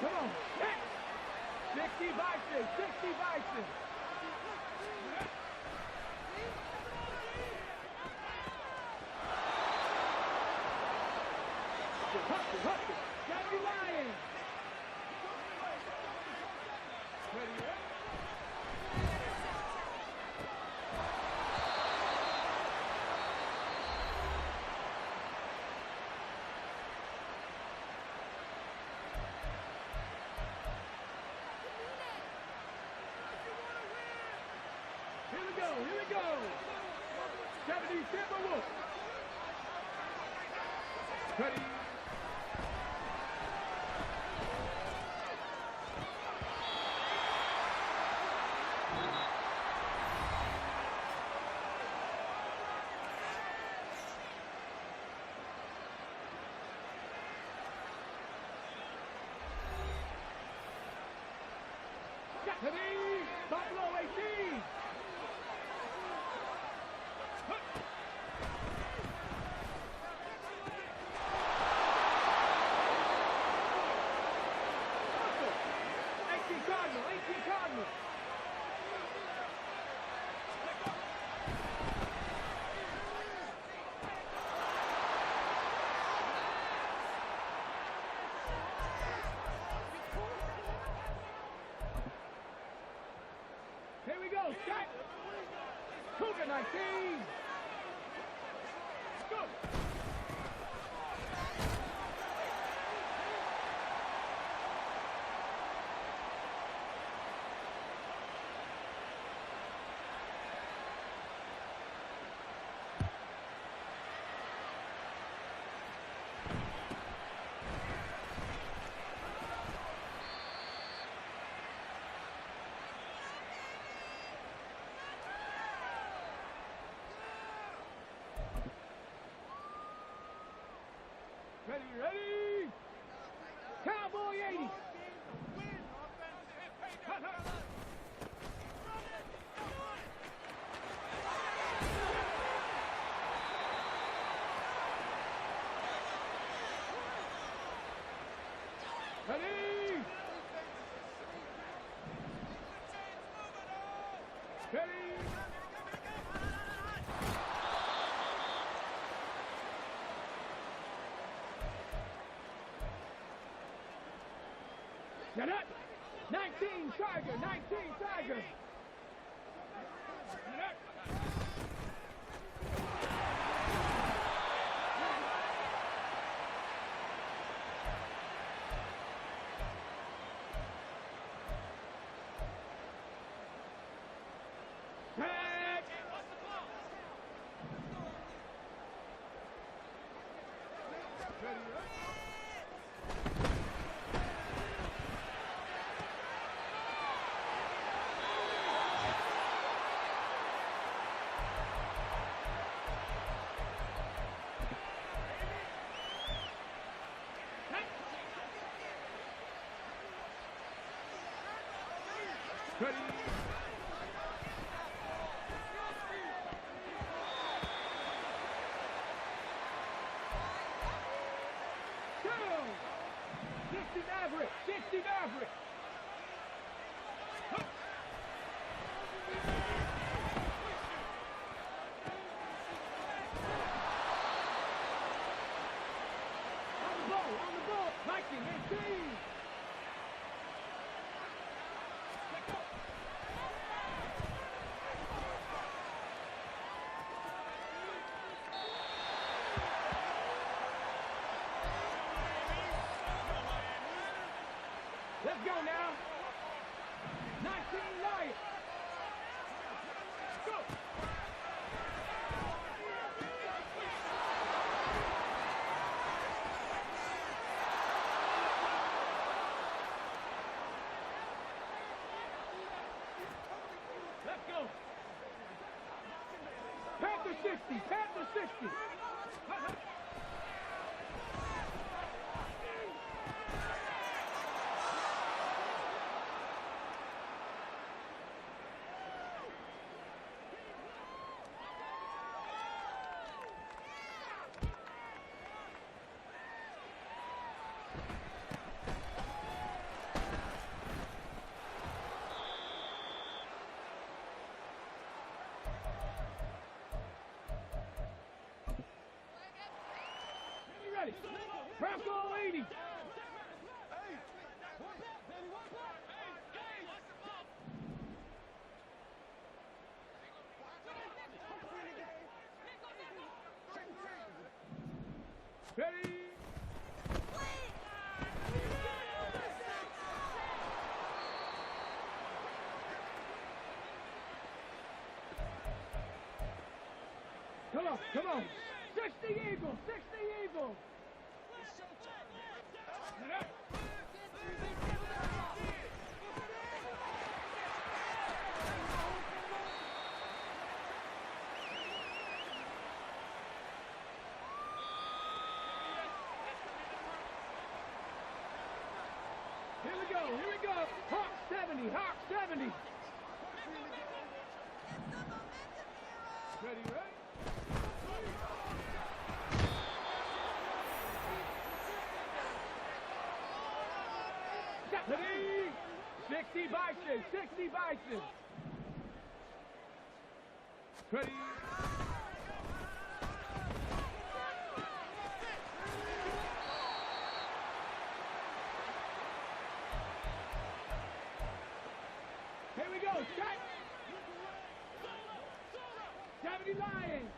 Come on. 60 Bison, 60 Bison. Hustle. 70 Lions. Ready? Here we go. 70 Timberwolves. Ready? Ready? Buffalo 18. Cardinal. Here we go, shot. Cougar 19. Go. Ready? Cowboy 80. Ready? Ready? Get up! 19 Tiger! 19 Tiger! Get up! Tag! Ready, Ready. 60 Maverick, 60 Maverick. On the ball, 1918. Let's go now. 19 Lions. Go. Let's go. Panther 60, Panther 60. Ready. Bronco 80. Ready. Come on. 60 Eagles, 60 Eagles. Here we go. Hawk 70, Hawk 70. Ready, ready? Ready? 60 Bison, 60 Bison. Ready? Here we go, shot. 70 Lions.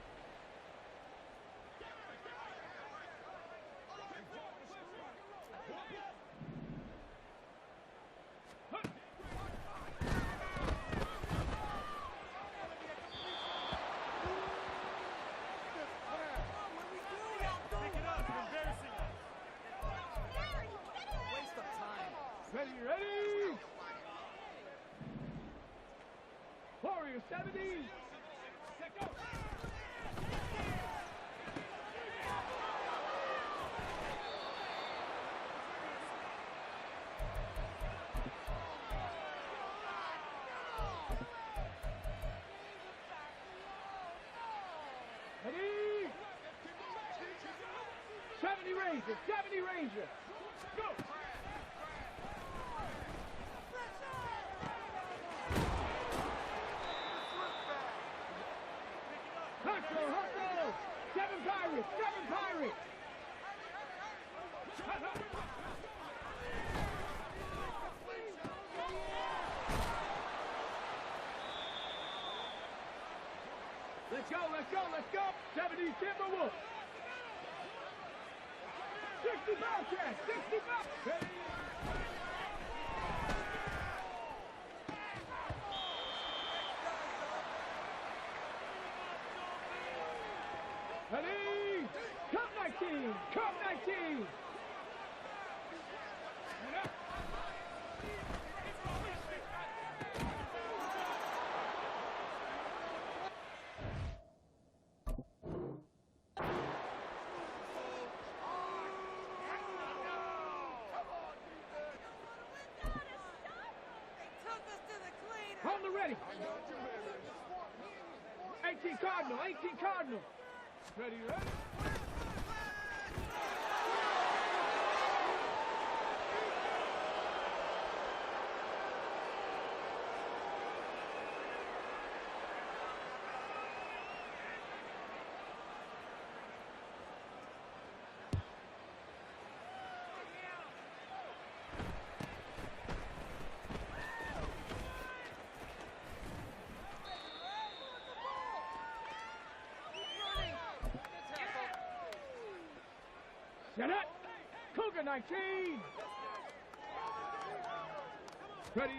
Ready, ready! Warrior 70! Set go! Ready! 70 Rangers! 70 Rangers! Go! Hustle! 7 Pirates! 7 Pirates! Let's go, let's go, let's go! 70 Timberwolves! 60 Bobcats! 60 Bobcats! Ready? Ready? Cup 19! Cup 19! On the ready. 18 Cardinal, 18 Cardinal. Ready, ready. Set up. Cougar 19. Ready.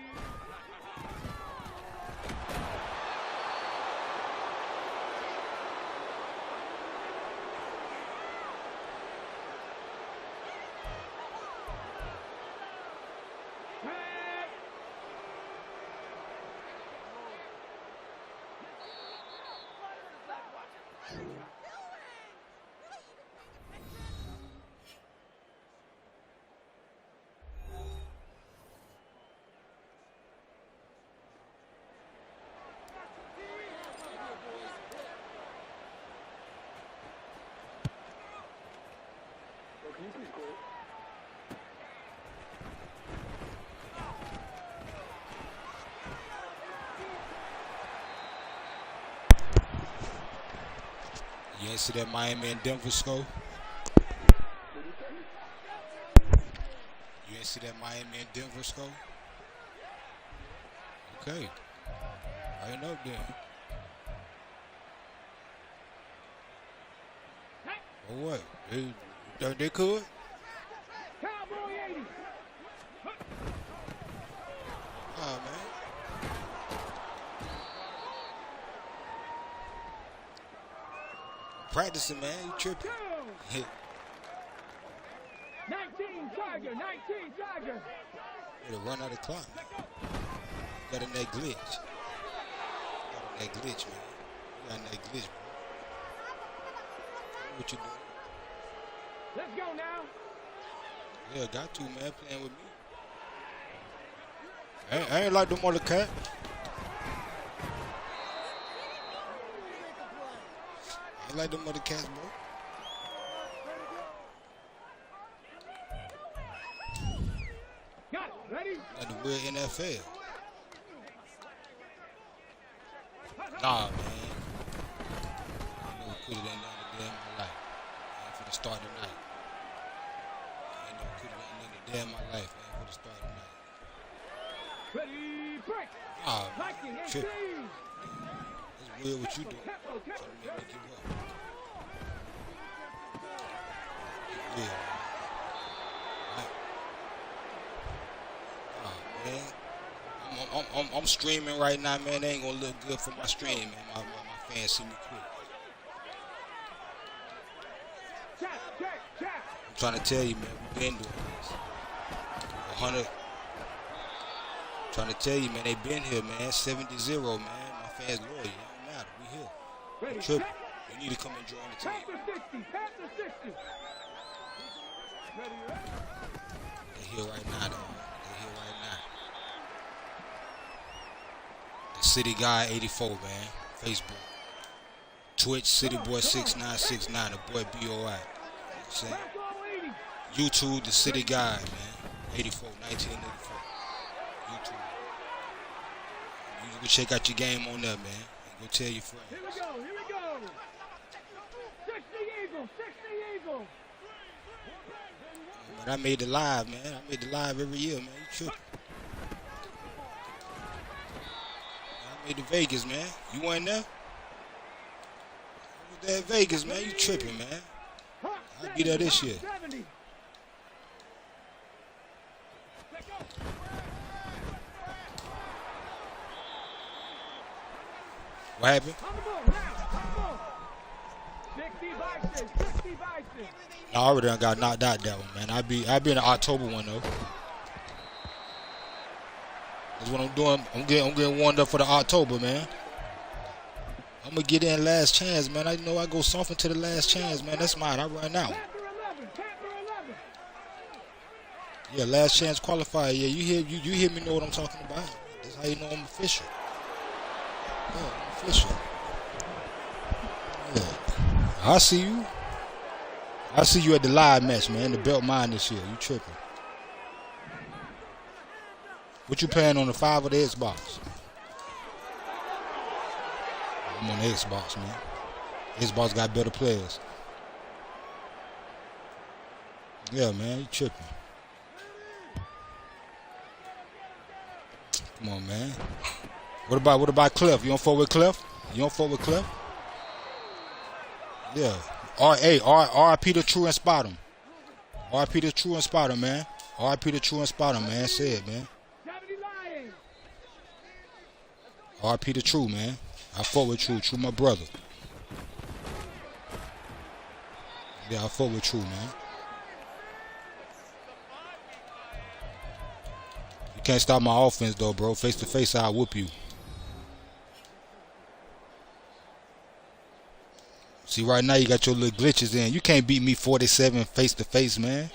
Can you please go? You ain't see that Miami and Denver score? You ain't see that Miami and Denver score? Okay. I ain't up there. Or what? They could? Cowboy 80. Oh, man. Practicing, man. You tripping. 19 Tiger, 19 Tiger. Better run out of clock, man. Got in that glitch. Got in that glitch, man. You got in that glitch, bro. What you doing? Let's go now. Yeah, got to, man. Playing with me. I ain't like them other cat. I ain't like them other cats, bro. Got it. Ready? Like the real NFL. Nah, man. I never quit it in another day in my life. I ain't for the start tonight. I ain't never quit it in another day in my life. I ain't for the start tonight. Ready, break. Nah, man. Liking, Tripping. 18. That's weird what you doing. Tempo, Trying to make me give up. Yeah, man. I'm streaming right now, man. They ain't gonna look good for my stream, man. My fans see me quit. I'm trying to tell you, man, we've been doing this. 100. Trying to tell you, man, they been here, man. 70-0, man. My fans loyal. It don't matter. We here. Ready, Tripping. You need to come and join the team. Pass the 60, pass the 60. Ready, ready. They here right now, though. They here right now. The CityGod84, man. Facebook. Twitch, cityboy6969. The boy BOI. You know what I'm saying? Back on 80. YouTube, the City Guy, man. 84, 1984. YouTube. You can check out your game on there, man. And go tell your friends. Here we go, here we go. 60 Eagle, 60 Eagle. Man, I made the live, man. I made the live every year, man. You tripping. I made the Vegas, man. You weren't there? I was there at Vegas, man. You tripping, man. I'll be there this year. 70. What happened? On the ball, now, on the ball. 60 Bison, 60 Bison. I already done got knocked out that one, man. I'll be in the October one though. That's what I'm doing. I'm getting warmed up for the October, man. I'm gonna get in last chance, man. I know I go soft into the last chance, man. That's mine. I run out. Panther 11, Panther 11. Yeah, last chance qualifier. Yeah, you hear me know what I'm talking about. That's how you know I'm official. Yeah, I'm official. Yeah. I see you. I see you at the live match, man. The belt mine this year. You tripping. What you playing on the 5 or the Xbox? I'm on the Xbox, man. Xbox got better players. Yeah, man, you tripping. Come on, man. What about Cliff? You don't fuck with Cliff? You don't fuck with Cliff? Yeah. R.I.P. the True and spot him. R.I.P. the True and spot him, man. R.I.P. the True and spot him, man. Say it, man. R.I.P. the True, man. I fuck with True. True, my brother. Yeah, I fuck with True, man. You can't stop my offense, though, bro. Face to face, I'll whoop you. See, right now you got your little glitches in. You can't beat me 47 face to face, man.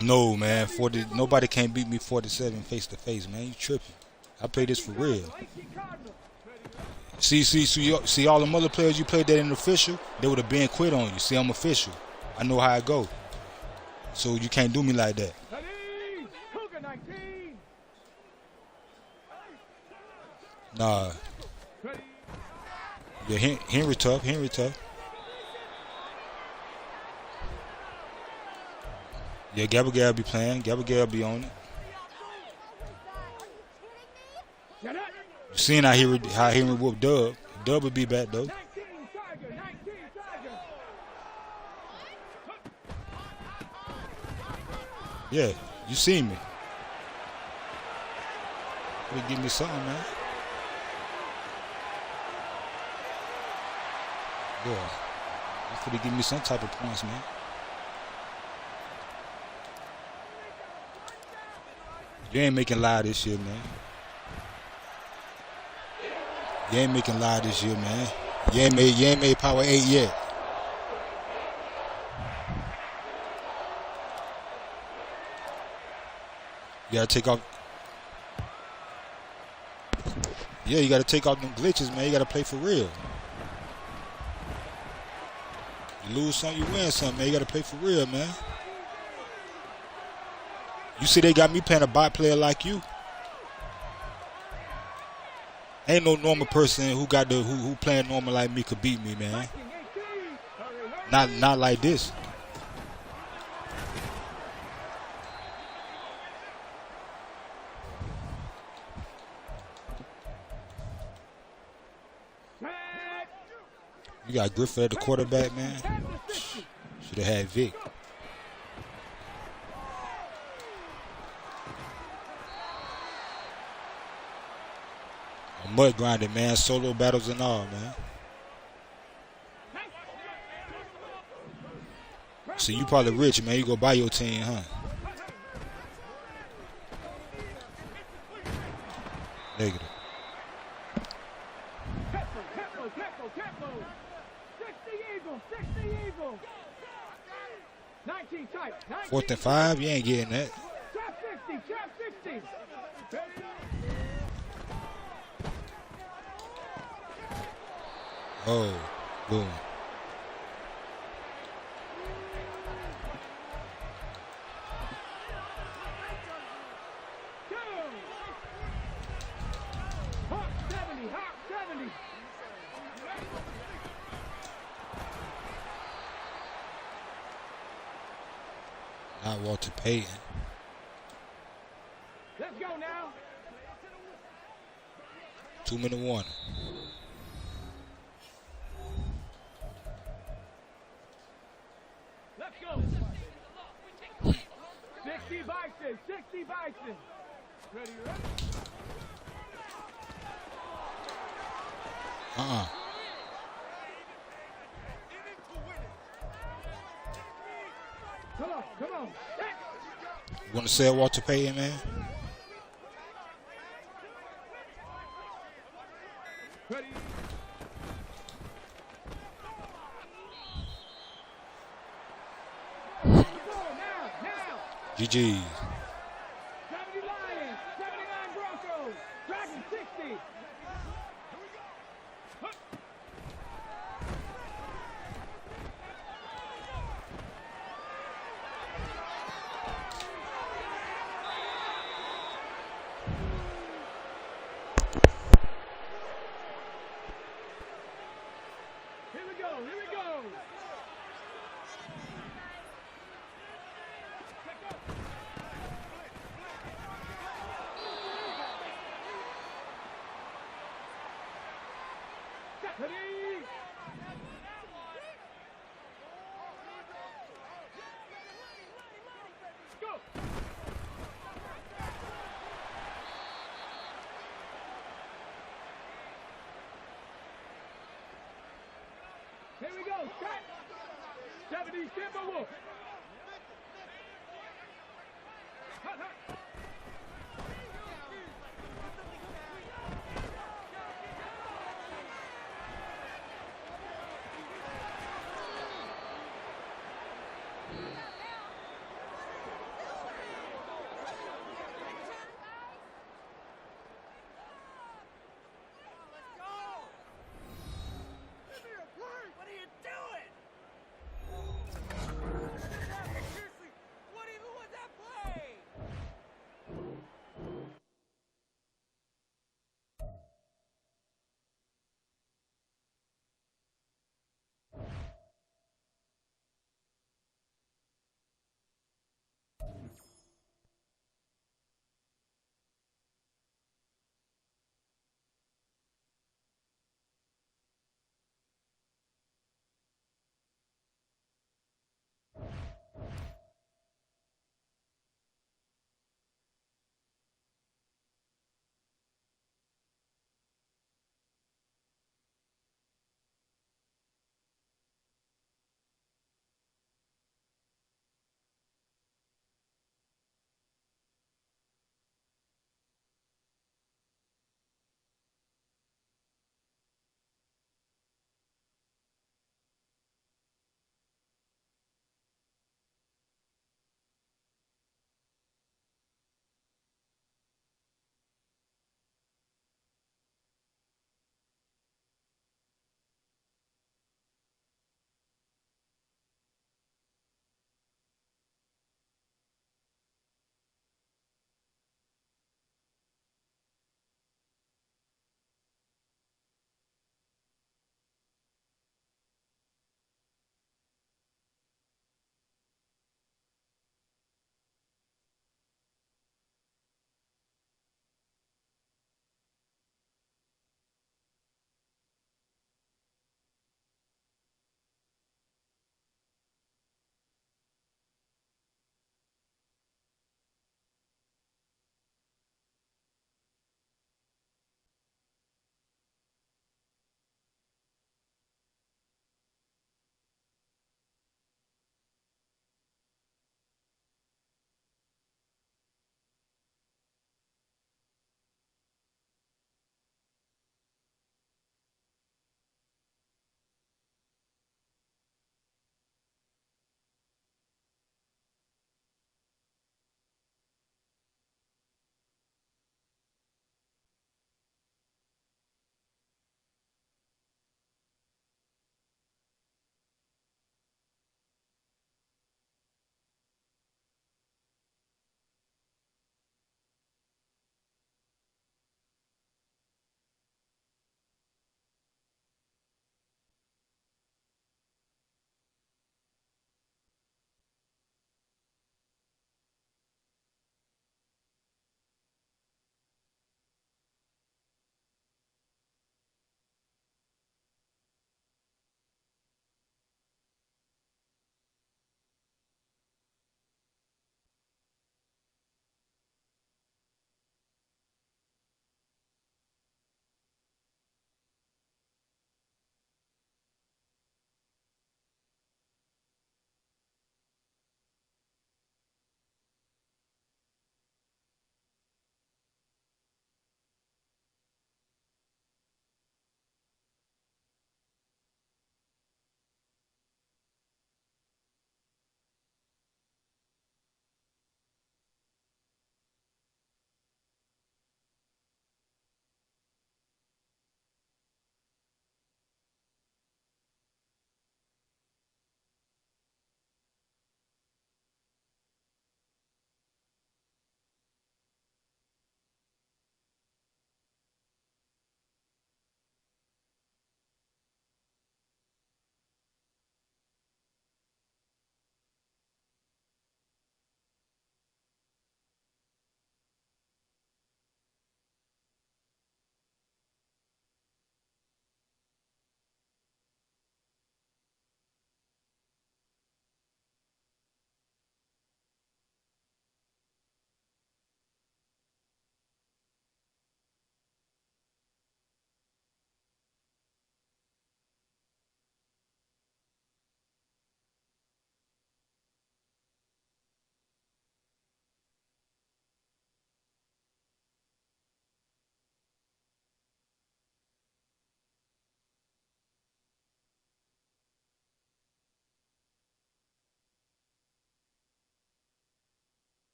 No, man. Nobody can beat me 47 face to face, man. You tripping? I play this for real. See all the other players you played that in official, they would have been quit on you. See, I'm official. I know how I go. So you can't do me like that. Nah. Yeah, Henry tough. Yeah, Gabriel be playing. Gabriel be on it. You seen how Henry whooped Dub. Dub would be back, though. Yeah, you seen me. You give me something, man. Yeah, you finna give me some type of points, man. You ain't making live this year, man. You ain't making live this year, man. You ain't made Power 8 yet. You gotta take off. Yeah, you gotta take off them glitches, man. You gotta play for real. You lose something, you win something, man. You gotta play for real, man. You see they got me playing a bot player like you. Ain't no normal person who playing normal like me could beat me, man. Not like this. You got Griffith at the quarterback, man. Should have had Vic. MUT grinding, man. Solo battles and all, man. So you probably rich, man. You go buy your team, huh? Negative. 4th and 5, you ain't getting that. Oh, boom. Not Walter Payton. Let's go now. 2-minute warning. Let's go. 60 Bison. 60 Bison. Ready? Come on. You want to sell Walter Payton, man? Ready? GG. ball, Scott. 70 Timberwolves. Hut, hut.